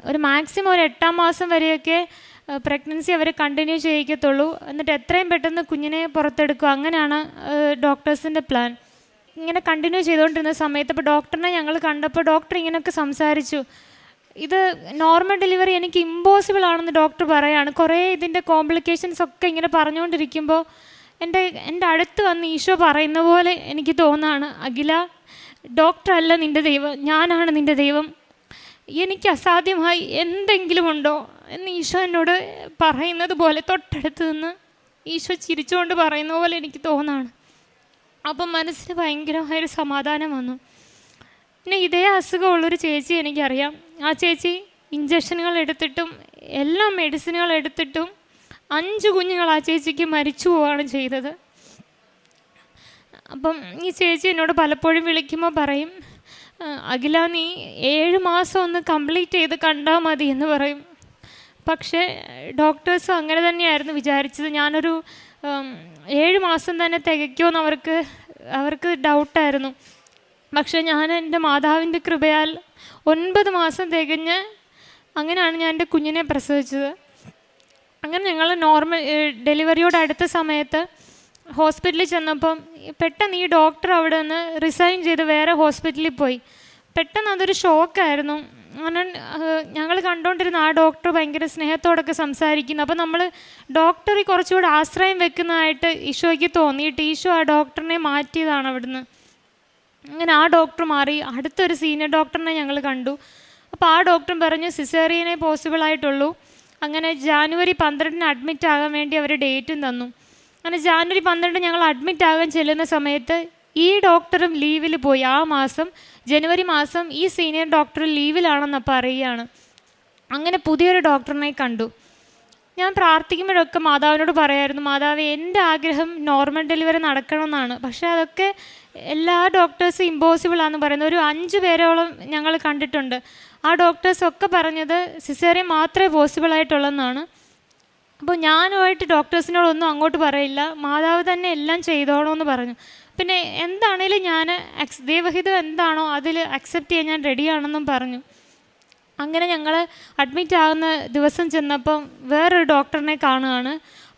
ഒരു മാക്സിമം ഒരു 8-ാം മാസം വരെയൊക്കെ പ്രഗ്നൻസി അവർ കണ്ടിന്യൂ ചെയ്യിക്കത്തുള്ളൂ. എന്നിട്ട് എത്രയും പെട്ടെന്ന് കുഞ്ഞിനെ പുറത്തെടുക്കും. അങ്ങനെയാണ് ഡോക്ടേഴ്സിൻ്റെ പ്ലാൻ. ഇങ്ങനെ കണ്ടിന്യൂ ചെയ്തുകൊണ്ടിരുന്ന സമയത്ത് അപ്പോൾ ഡോക്ടറിനെ ഞങ്ങൾ കണ്ടപ്പോൾ ഡോക്ടർ ഇങ്ങനെയൊക്കെ സംസാരിച്ചു. ഇത് നോർമൽ ഡെലിവറി എനിക്ക് ഇമ്പോസിബിൾ ആണെന്ന് ഡോക്ടർ പറയാണ്. കുറേ ഇതിൻ്റെ കോംപ്ലിക്കേഷൻസ് ഒക്കെ ഇങ്ങനെ പറഞ്ഞുകൊണ്ടിരിക്കുമ്പോൾ എൻ്റെ അടുത്ത് വന്ന് ഈശോ പറയുന്ന പോലെ എനിക്ക് തോന്നുകയാണ്, അഖില, ഡോക്ടറല്ല നിൻ്റെ ദൈവം, ഞാനാണ് നിൻ്റെ ദൈവം. എനിക്ക് അസാധ്യമായി എന്തെങ്കിലും ഉണ്ടോ എന്ന് ഈശോ എന്നോട് പറയുന്നത് പോലെ തൊട്ടടുത്ത് നിന്ന് ഈശോ ചിരിച്ചുകൊണ്ട് പറയുന്ന പോലെ എനിക്ക് തോന്നുകയാണ്. അപ്പം മനസ്സിന് ഭയങ്കരമായൊരു സമാധാനം വന്നു. പിന്നെ ഇതേ അസുഖമുള്ളൊരു ചേച്ചി എനിക്കറിയാം. ആ ചേച്ചി ഇഞ്ചക്ഷനുകൾ എടുത്തിട്ടും എല്ലാ മെഡിസിനുകൾ എടുത്തിട്ടും 5 കുഞ്ഞുങ്ങൾ ആ ചേച്ചിക്ക് മരിച്ചു പോവുകയാണ് ചെയ്തത്. അപ്പം ഈ ചേച്ചി എന്നോട് പലപ്പോഴും വിളിക്കുമ്പോൾ പറയും, അഖില, നീ 7 മാസം ഒന്ന് കംപ്ലീറ്റ് ചെയ്ത് കണ്ടാൽ മതി എന്ന് പറയും. പക്ഷേ ഡോക്ടേഴ്സും അങ്ങനെ തന്നെയായിരുന്നു വിചാരിച്ചത്. ഞാനൊരു 7 മാസം തന്നെ തികയ്ക്കുമെന്ന് അവർക്ക് ഡൗട്ടായിരുന്നു. പക്ഷേ ഞാൻ എൻ്റെ മാതാവിൻ്റെ കൃപയാൽ 9 മാസം തികഞ്ഞ് അങ്ങനെയാണ് ഞാൻ എൻ്റെ കുഞ്ഞിനെ പ്രസവിച്ചത്. അങ്ങനെ ഞങ്ങൾ നോർമൽ ഡെലിവറിയോട് അടുത്ത സമയത്ത് ഹോസ്പിറ്റലിൽ ചെന്നപ്പം പെട്ടെന്ന് ഈ ഡോക്ടർ അവിടെ നിന്ന് റിസൈൻ ചെയ്ത് വേറെ ഹോസ്പിറ്റലിൽ പോയി. പെട്ടെന്ന് അതൊരു ഷോക്കായിരുന്നു. അങ്ങനെ ഞങ്ങൾ കണ്ടുകൊണ്ടിരുന്ന ആ ഡോക്ടർ ഭയങ്കര സ്നേഹത്തോടൊക്കെ സംസാരിക്കുന്നു. അപ്പോൾ നമ്മൾ ഡോക്ടറിൽ കുറച്ചുകൂടി ആശ്രയം വെക്കുന്നതായിട്ട് ഈശോയ്ക്ക് തോന്നിയിട്ട് ഈശോ ആ ഡോക്ടറിനെ മാറ്റിയതാണ് അവിടുന്ന്. അങ്ങനെ ആ ഡോക്ടർ മാറി അടുത്തൊരു സീനിയർ ഡോക്ടറിനെ ഞങ്ങൾ കണ്ടു. അപ്പോൾ ആ ഡോക്ടറും പറഞ്ഞു സിസേറിയനെ പോസിബിളായിട്ടുള്ളൂ. അങ്ങനെ ജാനുവരി 12 അഡ്മിറ്റ് ആകാൻ വേണ്ടി അവർ ഡേറ്റും തന്നു. അങ്ങനെ ജാനുവരി 12 ഞങ്ങൾ അഡ്മിറ്റ് ആകാൻ ചെല്ലുന്ന സമയത്ത് ഈ ഡോക്ടറും ലീവിൽ പോയി. ആ മാസം ജനുവരി മാസം ഈ സീനിയർ ഡോക്ടർ ലീവിലാണെന്ന് പറയുകയാണ്. അങ്ങനെ പുതിയൊരു ഡോക്ടറിനെ കണ്ടു. ഞാൻ പ്രാർത്ഥിക്കുമ്പോഴൊക്കെ മാതാവിനോട് പറയായിരുന്നു, മാതാവേ, എൻ്റെ ആഗ്രഹം നോർമൽ ഡെലിവറി നടക്കണമെന്നാണ്. പക്ഷേ അതൊക്കെ എല്ലാ ഡോക്ടേഴ്സും ഇമ്പോസിബിളാണെന്ന് പറയുന്നത്. ഒരു 5 പേരോളം ഞങ്ങൾ കണ്ടിട്ടുണ്ട്. ആ ഡോക്ടേഴ്സൊക്കെ പറഞ്ഞത് സിസേറിയൻ മാത്രമേ പോസിബിളായിട്ടുള്ളതെന്നാണ്. അപ്പോൾ ഞാനുമായിട്ട് ഡോക്ടേഴ്സിനോടൊന്നും അങ്ങോട്ട് പറയില്ല, മാതാവ് തന്നെ എല്ലാം ചെയ്തോണമെന്ന് പറഞ്ഞു. പിന്നെ എന്താണേലും ഞാൻ ദൈവഹിതം എന്താണോ അതിൽ അക്സെപ്റ്റ് ചെയ്യാൻ ഞാൻ റെഡിയാണെന്നും പറഞ്ഞു. അങ്ങനെ ഞങ്ങൾ അഡ്മിറ്റ് ആകുന്ന ദിവസം ചെന്നപ്പം വേറൊരു ഡോക്ടറിനെ കാണുകയാണ്.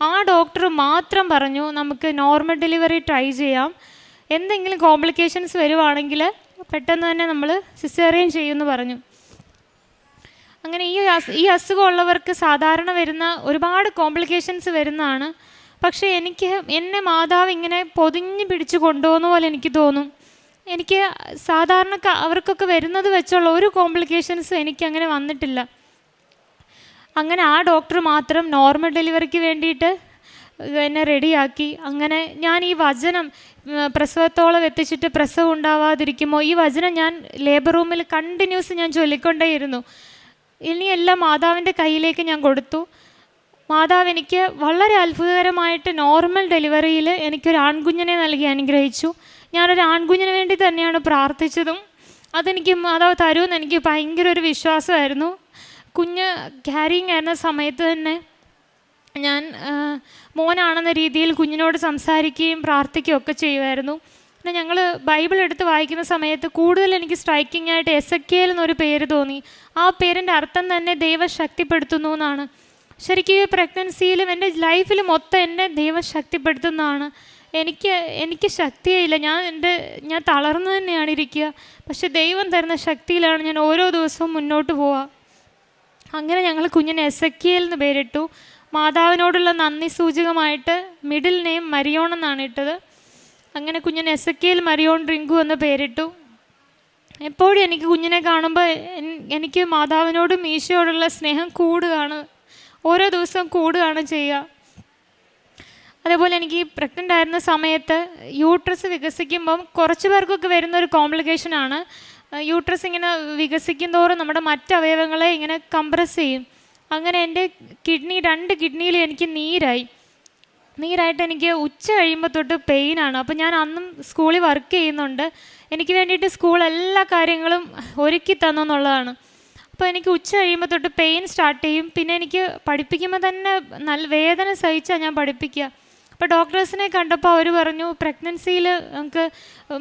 ആ ഡോക്ടർ മാത്രം പറഞ്ഞു, നമുക്ക് നോർമൽ ഡെലിവറി ട്രൈ ചെയ്യാം, എന്തെങ്കിലും കോംപ്ലിക്കേഷൻസ് വരുവാണെങ്കിൽ പെട്ടെന്ന് തന്നെ നമ്മൾ സിസേറിയൻ ചെയ്യുമെന്ന് പറഞ്ഞു. അങ്ങനെ ഈ അസുഖമുള്ളവർക്ക് സാധാരണ വരുന്ന ഒരുപാട് കോംപ്ലിക്കേഷൻസ് വരുന്നതാണ്. പക്ഷേ എന്നെ മാതാവ് ഇങ്ങനെ പൊതിഞ്ഞ് പിടിച്ച് കൊണ്ടുപോകുന്ന പോലെ എനിക്ക് തോന്നും. എനിക്ക് സാധാരണ അവർക്കൊക്കെ വരുന്നത് വെച്ചുള്ള ഒരു കോംപ്ലിക്കേഷൻസും എനിക്കങ്ങനെ വന്നിട്ടില്ല. അങ്ങനെ ആ ഡോക്ടർ മാത്രം നോർമൽ ഡെലിവറിക്ക് വേണ്ടിയിട്ട് എന്നെ റെഡിയാക്കി. അങ്ങനെ ഞാൻ ഈ വചനം പ്രസവത്തോളം എത്തിച്ചിട്ട് പ്രസവം ഉണ്ടാവാതിരിക്കുമോ, ഈ വചനം ഞാൻ ലേബർ റൂമിൽ കണ്ടിന്യൂസ് ഞാൻ ചൊല്ലിക്കൊണ്ടേയിരുന്നു. ഇനിയെല്ലാം മാതാവിൻ്റെ കയ്യിലേക്ക് ഞാൻ കൊടുത്തു. മാതാവ് എനിക്ക് വളരെ അത്ഭുതകരമായിട്ട് നോർമൽ ഡെലിവറിയിൽ എനിക്കൊരു ആൺകുഞ്ഞിനെ നൽകി അനുഗ്രഹിച്ചു. ഞാനൊരു ആൺകുഞ്ഞിന് വേണ്ടി തന്നെയാണ് പ്രാർത്ഥിച്ചതും അതെനിക്ക് മാതാവ് തരുമെന്ന് എനിക്ക് ഭയങ്കര ഒരു വിശ്വാസമായിരുന്നു. കുഞ്ഞ് ക്യാരിങ് ആയിരുന്ന സമയത്ത് തന്നെ ഞാൻ മോനാണെന്ന രീതിയിൽ കുഞ്ഞിനോട് സംസാരിക്കുകയും പ്രാർത്ഥിക്കുകയും ഒക്കെ ചെയ്യുമായിരുന്നു. പിന്നെ ഞങ്ങൾ ബൈബിൾ എടുത്ത് വായിക്കുന്ന സമയത്ത് കൂടുതൽ എനിക്ക് സ്ട്രൈക്കിംഗ് ആയിട്ട് എസെക്കിയേൽ എന്നൊരു പേര് തോന്നി. ആ പേരിൻ്റെ അർത്ഥം തന്നെ ദൈവം ശക്തിപ്പെടുത്തുന്നു എന്നാണ്. ശരിക്കും ഈ പ്രഗ്നൻസിയിലും എൻ്റെ ലൈഫിൽ മൊത്തം എന്നെ ദൈവം ശക്തിപ്പെടുത്തുന്നതാണ്. എനിക്ക് ശക്തിയില്ല, ഞാൻ തളർന്നു തന്നെയാണ് ഇരിക്കുക. പക്ഷെ ദൈവം തരുന്ന ശക്തിയിലാണ് ഞാൻ ഓരോ ദിവസവും മുന്നോട്ട് പോവുക. അങ്ങനെ ഞങ്ങൾ കുഞ്ഞിന് എസെക്കിയേൽ എന്ന് പേരിട്ടു. മാതാവിനോടുള്ള നന്ദി സൂചകമായിട്ട് മിഡിൽ നെയിം മരിയോൺ എന്നാണ് ഇട്ടത്. അങ്ങനെ കുഞ്ഞിന് എസെക്കിയേൽ മരിയോൺ റിങ്കു എന്ന് പേരിട്ടു. എപ്പോഴും എനിക്ക് കുഞ്ഞിനെ കാണുമ്പോൾ എനിക്ക് മാതാവിനോടും ഈശോയോടുള്ള സ്നേഹം കൂടുകയാണ്, ഓരോ ദിവസവും കൂടുകയാണ് ചെയ്യുക. അതേപോലെ എനിക്ക് പ്രഗ്നൻ്റ് ആയിരുന്ന സമയത്ത് യൂട്രസ് വികസിക്കുമ്പം കുറച്ച് പേർക്കൊക്കെ വരുന്നൊരു കോംപ്ലിക്കേഷനാണ്. യൂട്രസ് ഇങ്ങനെ വികസിക്കും തോറും നമ്മുടെ മറ്റവയവങ്ങളെ ഇങ്ങനെ കംപ്രസ് ചെയ്യും. അങ്ങനെ എൻ്റെ രണ്ട് കിഡ്നിയിലും എനിക്ക് നീരായിട്ട് എനിക്ക് ഉച്ച കഴിയുമ്പോൾ തൊട്ട് പെയിനാണ്. അപ്പോൾ ഞാൻ അന്നും സ്കൂളിൽ വർക്ക് ചെയ്യുന്നുണ്ട്. എനിക്ക് വേണ്ടിയിട്ട് സ്കൂൾ എല്ലാ കാര്യങ്ങളും ഒരുക്കി തന്നെന്നുള്ളതാണ്. അപ്പോൾ എനിക്ക് ഉച്ച കഴിയുമ്പോൾ തൊട്ട് പെയിൻ സ്റ്റാർട്ട് ചെയ്യും. പിന്നെ എനിക്ക് പഠിപ്പിക്കുമ്പോൾ തന്നെ നല്ല വേദന സഹിച്ചാണ് ഞാൻ പഠിപ്പിക്കുക. അപ്പോൾ ഡോക്ടേഴ്സിനെ കണ്ടപ്പോൾ അവർ പറഞ്ഞു പ്രഗ്നൻസിയിൽ നമുക്ക്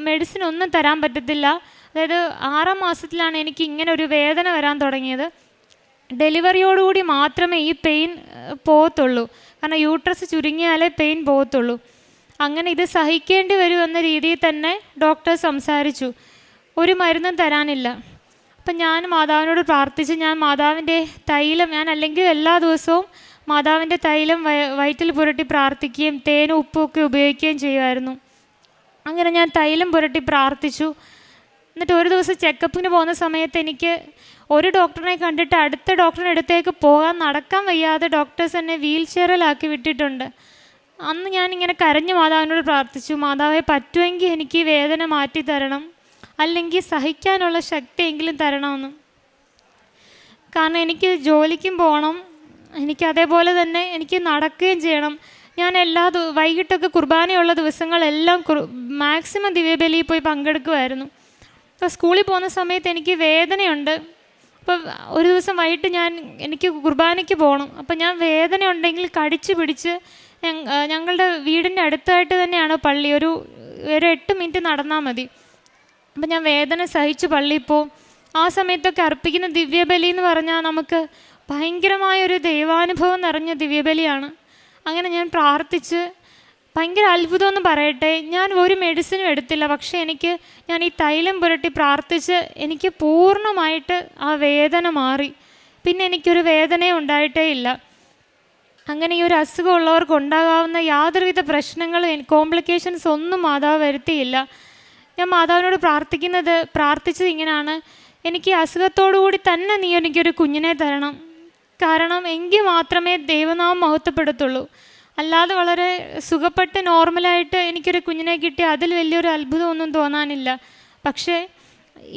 മെഡിസിൻ ഒന്നും തരാൻ പറ്റത്തില്ല. അതായത് 6ാം മാസത്തിലാണ് എനിക്ക് ഇങ്ങനെ ഒരു വേദന വരാൻ തുടങ്ങിയത്. ഡെലിവറിയോടുകൂടി മാത്രമേ ഈ പെയിൻ പോകത്തുള്ളൂ, കാരണം യൂട്രസ് ചുരുങ്ങിയാലേ പെയിൻ പോകത്തുള്ളൂ. അങ്ങനെ ഇത് സഹിക്കേണ്ടി വരുമെന്ന രീതിയിൽ തന്നെ ഡോക്ടർ സംസാരിച്ചു. ഒരു മരുന്നും തരാനില്ല. അപ്പം ഞാൻ മാതാവിനോട് പ്രാർത്ഥിച്ച് ഞാൻ മാതാവിൻ്റെ തൈലം, ഞാൻ അല്ലെങ്കിൽ എല്ലാ ദിവസവും മാതാവിൻ്റെ തൈലം വയറ്റിൽ പുരട്ടി പ്രാർത്ഥിക്കുകയും തേനും ഉപ്പും ഒക്കെ ഉപയോഗിക്കുകയും ചെയ്യുമായിരുന്നു. അങ്ങനെ ഞാൻ തൈലം പുരട്ടി പ്രാർത്ഥിച്ചു. എന്നിട്ട് ഒരു ദിവസം ചെക്കപ്പിന് പോകുന്ന സമയത്ത് എനിക്ക് ഒരു ഡോക്ടറിനെ കണ്ടിട്ട് അടുത്ത ഡോക്ടറിൻ്റെ അടുത്തേക്ക് നടക്കാൻ വയ്യാതെ ഡോക്ടേഴ്സ് എന്നെ വീൽ ചെയറിലാക്കി വിട്ടിട്ടുണ്ട്. അന്ന് ഞാനിങ്ങനെ കരഞ്ഞ് മാതാവിനോട് പ്രാർത്ഥിച്ചു, മാതാവെ പറ്റുമെങ്കിൽ എനിക്ക് ഈ വേദന മാറ്റി തരണം, അല്ലെങ്കിൽ സഹിക്കാനുള്ള ശക്തിയെങ്കിലും തരണമെന്ന്. കാരണം എനിക്ക് ജോലിക്കും പോകണം, എനിക്ക് അതേപോലെ തന്നെ എനിക്ക് നടക്കുകയും ചെയ്യണം. ഞാൻ വൈകിട്ടൊക്കെ കുർബാനയുള്ള ദിവസങ്ങളെല്ലാം മാക്സിമം ദിവ്യബലിയിൽ പോയി പങ്കെടുക്കുമായിരുന്നു. അപ്പോൾ സ്കൂളിൽ പോകുന്ന സമയത്ത് എനിക്ക് വേദനയുണ്ട്. അപ്പോൾ ഒരു ദിവസം വൈകിട്ട് എനിക്ക് കുർബാനയ്ക്ക് പോകണം. അപ്പോൾ ഞാൻ വേദന ഉണ്ടെങ്കിൽ കടിച്ച് പിടിച്ച് ഞങ്ങളുടെ വീടിൻ്റെ അടുത്തായിട്ട് തന്നെയാണ് പള്ളി, ഒരു 8 മിനിറ്റ് നടന്നാൽ മതി. അപ്പം ഞാൻ വേദന സഹിച്ച് പള്ളിയിൽ പോവും. ആ സമയത്തൊക്കെ അർപ്പിക്കുന്ന ദിവ്യബലി എന്ന് പറഞ്ഞാൽ നമുക്ക് ഭയങ്കരമായൊരു ദൈവാനുഭവം നിറഞ്ഞ ദിവ്യബലിയാണ്. അങ്ങനെ ഞാൻ പ്രാർത്ഥിച്ച് ഭയങ്കര അത്ഭുതമെന്ന് പറയട്ടെ, ഞാൻ ഒരു മെഡിസിനും എടുത്തില്ല. പക്ഷേ ഞാൻ ഈ തൈലം പുരട്ടി പ്രാർത്ഥിച്ച് എനിക്ക് പൂർണ്ണമായിട്ട് ആ വേദന മാറി. പിന്നെ എനിക്കൊരു വേദനയും ഉണ്ടായിട്ടേ ഇല്ല. അങ്ങനെ ഈ ഒരു അസുഖമുള്ളവർക്ക് ഉണ്ടാകാവുന്ന യാതൊരുവിധ പ്രശ്നങ്ങളും കോംപ്ലിക്കേഷൻസ് ഒന്നും മാതാവ് വരുത്തിയില്ല. ഞാൻ മാതാവിനോട് പ്രാർത്ഥിച്ചത് ഇങ്ങനെയാണ്, എനിക്ക് ഈ അസുഖത്തോടു കൂടി തന്നെ നീ എനിക്കൊരു കുഞ്ഞിനെ തരണം. കാരണം എങ്കിൽ മാത്രമേ ദൈവനാമം മഹത്വപ്പെടുത്തുള്ളൂ. അല്ലാതെ വളരെ സുഖപ്പെട്ട് നോർമലായിട്ട് എനിക്കൊരു കുഞ്ഞിനെ കിട്ടി അതിൽ വലിയൊരു അത്ഭുതമൊന്നും തോന്നാനില്ല. പക്ഷേ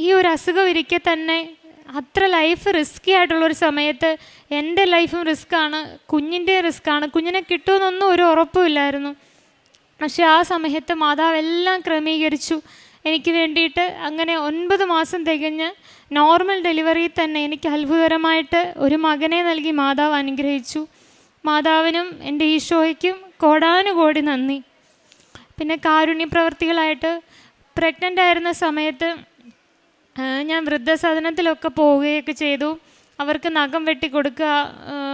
ഈ ഒരു അസുഖം ഇരിക്കെ തന്നെ അത്ര ലൈഫ് റിസ്ക്കി ആയിട്ടുള്ളൊരു സമയത്ത് എൻ്റെ ലൈഫും റിസ്ക്കാണ്, കുഞ്ഞിൻ്റെ റിസ്ക്കാണ്. കുഞ്ഞിനെ കിട്ടുമെന്നൊന്നും ഒരു ഉറപ്പുമില്ലായിരുന്നു. പക്ഷെ ആ സമയത്ത് മാതാവ് എല്ലാം ക്രമീകരിച്ചു എനിക്ക് വേണ്ടിയിട്ട്. അങ്ങനെ 9 മാസം തികഞ്ഞ് നോർമൽ ഡെലിവറിയിൽ തന്നെ എനിക്ക് അത്ഭുതകരമായിട്ട് ഒരു മകനെ നൽകി മാതാവ് അനുഗ്രഹിച്ചു. മാതാവിനും എൻ്റെ ഈശോയ്ക്കും കോടാനുകോടി നന്ദി. പിന്നെ കാരുണ്യപ്രവർത്തികളായിട്ട് പ്രഗ്നൻ്റ് ആയിരുന്ന സമയത്ത് ഞാൻ വൃദ്ധസദനത്തിലൊക്കെ പോവുകയൊക്കെ ചെയ്തു. അവർക്ക് നഖം വെട്ടി കൊടുക്കുക,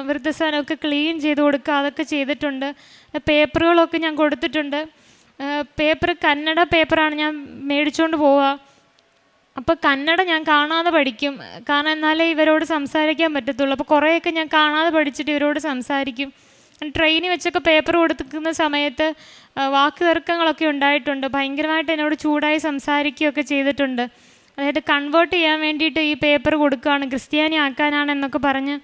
വൃദ്ധസദനമൊക്കെ ക്ലീൻ ചെയ്ത് കൊടുക്കുക, അതൊക്കെ ചെയ്തിട്ടുണ്ട്. പേപ്പറുകളൊക്കെ ഞാൻ കൊടുത്തിട്ടുണ്ട്. കന്നഡ പേപ്പറാണ് ഞാൻ മേടിച്ചുകൊണ്ട് പോവുക. അപ്പോൾ കന്നഡ ഞാൻ കാണാതെ പഠിക്കും, കാരണം എന്നാലേ ഇവരോട് സംസാരിക്കാൻ പറ്റത്തുള്ളൂ. അപ്പോൾ കുറേയൊക്കെ ഞാൻ കാണാതെ പഠിച്ചിട്ട് ഇവരോട് സംസാരിക്കും. ട്രെയിനിൽ വെച്ചൊക്കെ പേപ്പർ കൊടുക്കുന്ന സമയത്ത് വാക്ക് തർക്കങ്ങളൊക്കെ ഉണ്ടായിട്ടുണ്ട്. ഭയങ്കരമായിട്ട് എന്നോട് ചൂടായി സംസാരിക്കുകയൊക്കെ ചെയ്തിട്ടുണ്ട്. അതായത് കൺവേർട്ട് ചെയ്യാൻ വേണ്ടിയിട്ട് ഈ പേപ്പർ കൊടുക്കുകയാണ്, ക്രിസ്ത്യാനി ആക്കാനാണ് എന്നൊക്കെ പറഞ്ഞ്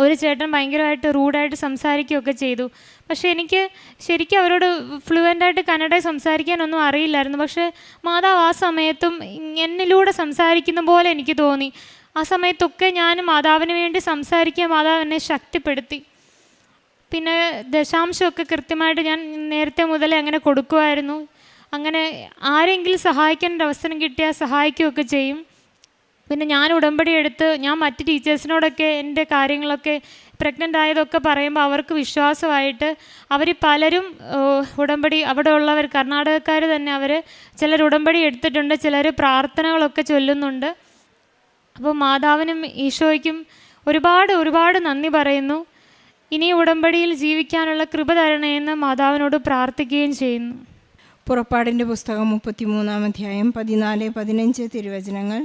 ഒരു ചേട്ടൻ ഭയങ്കരമായിട്ട് റൂഡായിട്ട് സംസാരിക്കുകയൊക്കെ ചെയ്തു. പക്ഷേ എനിക്ക് ശരിക്കും അവരോട് ഫ്ലുവൻ്റായിട്ട് കന്നഡ സംസാരിക്കാനൊന്നും അറിയില്ലായിരുന്നു. പക്ഷേ മാതാവ് ആ സമയത്തും എന്നിലൂടെ സംസാരിക്കുന്ന പോലെ എനിക്ക് തോന്നി. ആ സമയത്തൊക്കെ ഞാൻ മാതാവിന് വേണ്ടി സംസാരിക്കാൻ മാതാവ് എന്നെ ശക്തിപ്പെടുത്തി. പിന്നെ ദശാംശമൊക്കെ കൃത്യമായിട്ട് ഞാൻ നേരത്തെ മുതലേ അങ്ങനെ കൊടുക്കുമായിരുന്നു. അങ്ങനെ ആരെങ്കിലും സഹായിക്കാനൊരു അവസരം കിട്ടിയാൽ സഹായിക്കുകയൊക്കെ ചെയ്യും. പിന്നെ ഞാൻ ഉടമ്പടി എടുത്ത് ഞാൻ മറ്റ് ടീച്ചേഴ്സിനോടൊക്കെ എൻ്റെ കാര്യങ്ങളൊക്കെ പ്രഗ്നൻ്റ് ആയതൊക്കെ പറയുമ്പോൾ അവർക്ക് വിശ്വാസമായിട്ട് അവർ പലരും ഉടമ്പടി, അവിടെ ഉള്ളവർ കർണാടകക്കാർ തന്നെ അവർ ചിലർ ഉടമ്പടി എടുത്തിട്ടുണ്ട്, ചിലർ പ്രാർത്ഥനകളൊക്കെ ചൊല്ലുന്നുണ്ട്. അപ്പോൾ മാതാവിനും ഈശോയ്ക്കും ഒരുപാട് നന്ദി പറയുന്നു. ഇനി ഉടമ്പടിയിൽ ജീവിക്കാനുള്ള കൃപ തരണേന്ന് മാതാവിനോട് പ്രാർത്ഥിക്കുകയും ചെയ്യുന്നു. പുറപ്പാടിൻ്റെ പുസ്തകം 33-ാം അധ്യായം 14-15 തിരുവചനങ്ങൾ.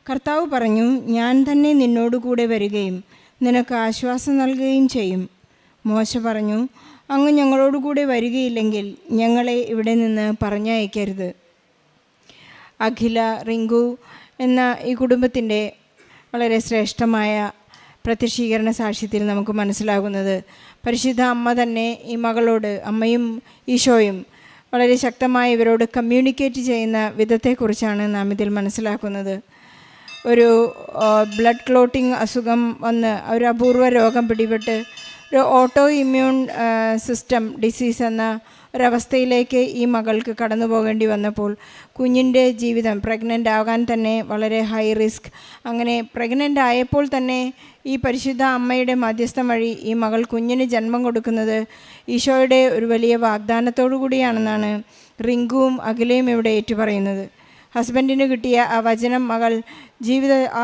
കർത്താവ് പറഞ്ഞു, ഞാൻ തന്നെ നിന്നോടുകൂടെ വരികയും നിനക്ക് ആശ്വാസം നൽകുകയും ചെയ്യും. മോശ പറഞ്ഞു, അങ്ങ് ഞങ്ങളോടുകൂടെ വരികയില്ലെങ്കിൽ ഞങ്ങളെ ഇവിടെ നിന്ന് പറഞ്ഞയക്കരുത്. അഖില, റിങ്കു എന്ന ഈ കുടുംബത്തിൻ്റെ വളരെ ശ്രേഷ്ഠമായ പ്രത്യക്ഷീകരണ സാക്ഷ്യത്തിൽ നമുക്ക് മനസ്സിലാകുന്നത് പരിശുദ്ധ അമ്മ തന്നെ ഈ മകളോട്, അമ്മയും ഈശോയും വളരെ ശക്തമായി ഇവരോട് കമ്മ്യൂണിക്കേറ്റ് ചെയ്യുന്ന വിധത്തെക്കുറിച്ചാണ് നാം ഇതിൽ മനസ്സിലാക്കുന്നത്. ഒരു ബ്ലഡ് ക്ലോട്ടിംഗ് അസുഖം വന്ന് ഒരു അപൂർവ രോഗം പിടിപെട്ട് ഒരു ഓട്ടോ ഇമ്മ്യൂൺ സിസ്റ്റം ഡിസീസ് എന്ന ഒരവസ്ഥയിലേക്ക് ഈ മകൾക്ക് കടന്നു പോകേണ്ടി വന്നപ്പോൾ കുഞ്ഞിൻ്റെ ജീവിതം, പ്രഗ്നൻ്റ് ആകാൻ തന്നെ വളരെ ഹൈ റിസ്ക്. അങ്ങനെ പ്രഗ്നൻ്റ് ആയപ്പോൾ തന്നെ ഈ പരിശുദ്ധ അമ്മയുടെ മധ്യസ്ഥം വഴി ഈ മകൾ കുഞ്ഞിന് ജന്മം കൊടുക്കുന്നത് ഈശോയുടെ ഒരു വലിയ വാഗ്ദാനത്തോടു കൂടിയാണെന്നാണ് റിങ്കുവും അഖിലയും ഇവിടെ ഏറ്റുപറയുന്നത്. ഹസ്ബൻഡിന് കിട്ടിയ ആ വചനം മകൾ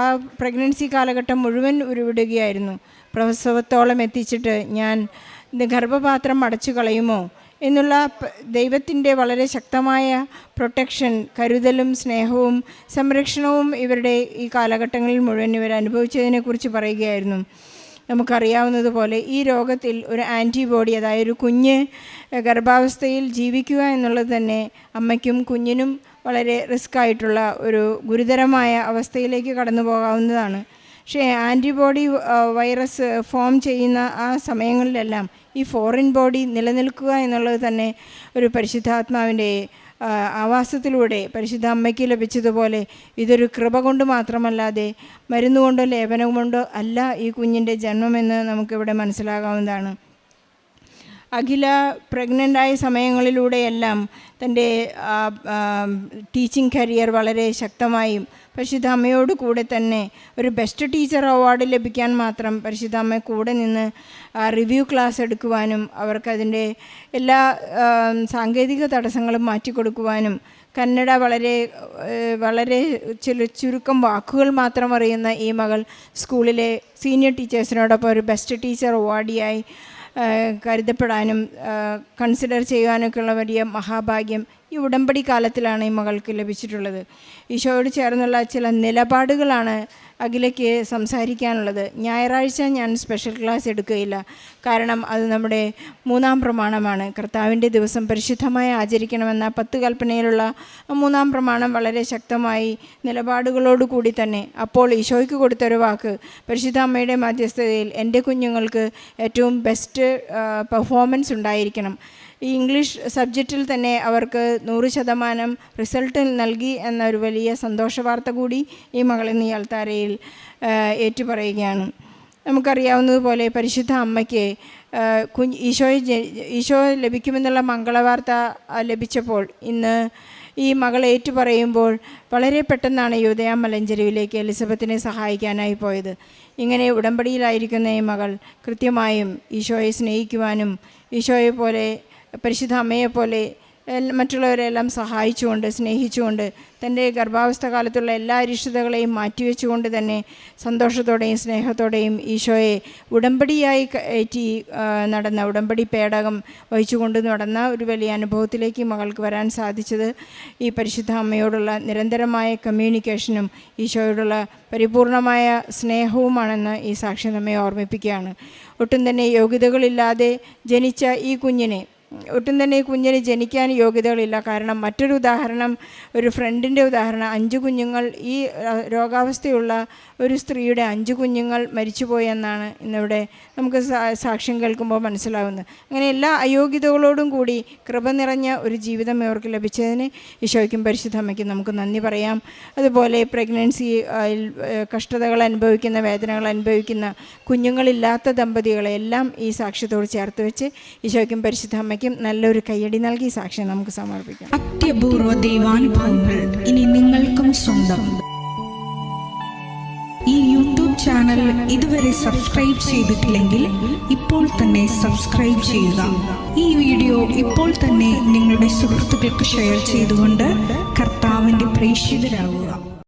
ആ പ്രഗ്നൻസി കാലഘട്ടം മുഴുവൻ ഉരുവിടുകയായിരുന്നു. പ്രസവത്തോളം എത്തിച്ചിട്ട് ഞാൻ ഗർഭപാത്രം അടച്ചു കളയുമോ എന്നുള്ള ദൈവത്തിൻ്റെ വളരെ ശക്തമായ പ്രൊട്ടക്ഷൻ, കരുതലും സ്നേഹവും സംരക്ഷണവും ഇവരുടെ ഈ കാലഘട്ടങ്ങളിൽ മുഴുവൻ ഇവർ അനുഭവിച്ചതിനെക്കുറിച്ച് പറയുകയായിരുന്നു. നമുക്കറിയാവുന്നതുപോലെ ഈ രോഗത്തിൽ ഒരു ആൻറ്റിബോഡി, അതായത് ഒരു കുഞ്ഞ് ഗർഭാവസ്ഥയിൽ ജീവിക്കുക എന്നുള്ളത് തന്നെ അമ്മയ്ക്കും കുഞ്ഞിനും വളരെ റിസ്ക് ആയിട്ടുള്ള ഒരു ഗുരുതരമായ അവസ്ഥയിലേക്ക് കടന്നു പോകാവുന്നതാണ്. പക്ഷേ ആൻറ്റിബോഡി വൈറസ് ഫോം ചെയ്യുന്ന ആ സമയങ്ങളിലെല്ലാം ഈ ഫോറിൻ ബോഡി നിലനിൽക്കുക എന്നുള്ളത് തന്നെ ഒരു പരിശുദ്ധാത്മാവിൻ്റെ ആവാസത്തിലൂടെ പരിശുദ്ധ അമ്മയ്ക്ക് ലഭിച്ചതുപോലെ ഇതൊരു കൃപ കൊണ്ട് മാത്രമല്ലാതെ മരുന്നുകൊണ്ടോ ലേപനം കൊണ്ടോ അല്ല ഈ കുഞ്ഞിൻ്റെ ജന്മമെന്ന് നമുക്കിവിടെ മനസ്സിലാകാവുന്നതാണ്. അഖില പ്രഗ്നൻ്റായ സമയങ്ങളിലൂടെയെല്ലാം തൻ്റെ ടീച്ചിങ് കരിയർ വളരെ ശക്തമായും പരിശുദ്ധ അമ്മയോട് കൂടെ തന്നെ ഒരു ബെസ്റ്റ് ടീച്ചർ അവാർഡ് ലഭിക്കാൻ മാത്രം പരിശുദ്ധ അമ്മ കൂടെ നിന്ന് റിവ്യൂ ക്ലാസ് എടുക്കുവാനും അവർക്കതിൻ്റെ എല്ലാ സാങ്കേതിക തടസ്സങ്ങളും മാറ്റിക്കൊടുക്കുവാനും കന്നഡ വളരെ ചുരുക്കം വാക്കുകൾ മാത്രം അറിയുന്ന ഈ മകൾ സ്കൂളിലെ സീനിയർ ടീച്ചേഴ്സിനോടൊപ്പം ഒരു ബെസ്റ്റ് ടീച്ചർ അവാർഡിയായി കരുതപ്പെടാനും കൺസിഡർ ചെയ്യുവാനൊക്കെയുള്ള വലിയ മഹാഭാഗ്യം ഈ ഉടമ്പടി കാലത്തിലാണ് ഈ മകൾക്ക് ലഭിച്ചിട്ടുള്ളത്. ഈശോയോട് ചേർന്നുള്ള ചില നിലപാടുകളാണ് അഖിലയ്ക്ക് സംസാരിക്കാനുള്ളത്. ഞായറാഴ്ച ഞാൻ സ്പെഷ്യൽ ക്ലാസ് എടുക്കുകയില്ല, കാരണം അത് നമ്മുടെ 3-ാം പ്രമാണമാണ്. കർത്താവിൻ്റെ ദിവസം പരിശുദ്ധമായി ആചരിക്കണമെന്ന 10 കൽപ്പനയിലുള്ള 3-ാം പ്രമാണം വളരെ ശക്തമായി നിലപാടുകളോടുകൂടി തന്നെ അപ്പോൾ ഈശോയ്ക്ക് കൊടുത്തൊരു വാക്ക്, പരിശുദ്ധ അമ്മയുടെ മധ്യസ്ഥതയിൽ എൻ്റെ കുഞ്ഞുങ്ങൾക്ക് ഏറ്റവും ബെസ്റ്റ് പെർഫോമൻസ് ഉണ്ടായിരിക്കണം. ഈ ഇംഗ്ലീഷ് സബ്ജക്റ്റിൽ തന്നെ അവർക്ക് 100% റിസൾട്ട് നൽകി എന്നൊരു വലിയ സന്തോഷ വാർത്ത കൂടി ഈ മകളിന്ന് ഈ അൾത്താരയിൽ ഏറ്റുപറയുകയാണ്. നമുക്കറിയാവുന്നതുപോലെ പരിശുദ്ധ അമ്മയ്ക്ക് ഈശോ ലഭിക്കുമെന്നുള്ള മംഗളവാർത്ത ലഭിച്ചപ്പോൾ ഇന്ന് ഈ മകൾ ഏറ്റുപറയുമ്പോൾ വളരെ പെട്ടെന്നാണ് യൂദയ മലഞ്ചെരുവിലേക്ക് എലിസബത്തിനെ സഹായിക്കാനായി പോയത്. ഇങ്ങനെ ഉടമ്പടിയിലായിരിക്കുന്ന ഈ മകൾ കൃത്യമായും ഈശോയെ സ്നേഹിക്കുവാനും ഈശോയെ പോലെ പരിശുദ്ധ അമ്മയെപ്പോലെ മറ്റുള്ളവരെല്ലാം സഹായിച്ചുകൊണ്ട് സ്നേഹിച്ചുകൊണ്ട് തൻ്റെ ഗർഭാവസ്ഥ കാലത്തുള്ള എല്ലാ അരിഷ്ടതകളെയും മാറ്റിവെച്ചുകൊണ്ട് തന്നെ സന്തോഷത്തോടെയും സ്നേഹത്തോടെയും ഈശോയെ ഉടമ്പടിയായി കയറ്റി നടന്ന ഉടമ്പടി പേടകം വഹിച്ചുകൊണ്ട് നടന്ന ഒരു വലിയ അനുഭവത്തിലേക്ക് മകൾക്ക് വരാൻ സാധിച്ചത് ഈ പരിശുദ്ധ അമ്മയോടുള്ള നിരന്തരമായ കമ്മ്യൂണിക്കേഷനും ഈശോയോടുള്ള പരിപൂർണമായ സ്നേഹവുമാണെന്ന് ഈ സാക്ഷ്യം നമ്മെ ഓർമ്മിപ്പിക്കുകയാണ്. ഒട്ടും തന്നെ യോഗ്യതകളില്ലാതെ ജനിച്ച ഈ കുഞ്ഞിനെ ജനിക്കാൻ യോഗ്യതകളില്ല. കാരണം മറ്റൊരു ഉദാഹരണം, ഒരു ഫ്രണ്ടിൻ്റെ ഉദാഹരണം, 5 കുഞ്ഞുങ്ങൾ, ഈ രോഗാവസ്ഥയുള്ള ഒരു സ്ത്രീയുടെ 5 കുഞ്ഞുങ്ങൾ മരിച്ചുപോയെന്നാണ് ഇന്നിവിടെ നമുക്ക് സാക്ഷ്യം കേൾക്കുമ്പോൾ മനസ്സിലാവുന്നത്. അങ്ങനെ എല്ലാ അയോഗ്യതകളോടും കൂടി കൃപ നിറഞ്ഞ ഒരു ജീവിതം ഇവർക്ക് ലഭിച്ചതിന് ഈശോയ്ക്കും പരിശുദ്ധ അമ്മയ്ക്കും നമുക്ക് നന്ദി പറയാം. അതുപോലെ പ്രഗ്നൻസി കഷ്ടതകൾ അനുഭവിക്കുന്ന, വേദനകൾ അനുഭവിക്കുന്ന കുഞ്ഞുങ്ങളില്ലാത്ത ദമ്പതികളെ എല്ലാം ഈ സാക്ഷ്യത്തോട് ചേർത്ത് വെച്ച് ഈശോയ്ക്കും പരിശുദ്ധ അമ്മയ്ക്കും നല്ലൊരു കയ്യടി നൽകി സാക്ഷ്യം നമുക്ക് സമർപ്പിക്കാം. അത്യപൂർവ ദൈവാനുഭവങ്ങൾ ഇനി നിങ്ങൾക്കും സ്വന്തം. ഈ യൂട്യൂബ് ചാനൽ ഇതുവരെ സബ്സ്ക്രൈബ് ചെയ്തിട്ടില്ലെങ്കിൽ ഇപ്പോൾ തന്നെ സബ്സ്ക്രൈബ് ചെയ്യുക. ഈ വീഡിയോ ഇപ്പോൾ തന്നെ നിങ്ങളുടെ സുഹൃത്തുക്കൾക്ക് ഷെയർ ചെയ്തുകൊണ്ട് കർത്താവിൻ്റെ പ്രേക്ഷിതരാകുക.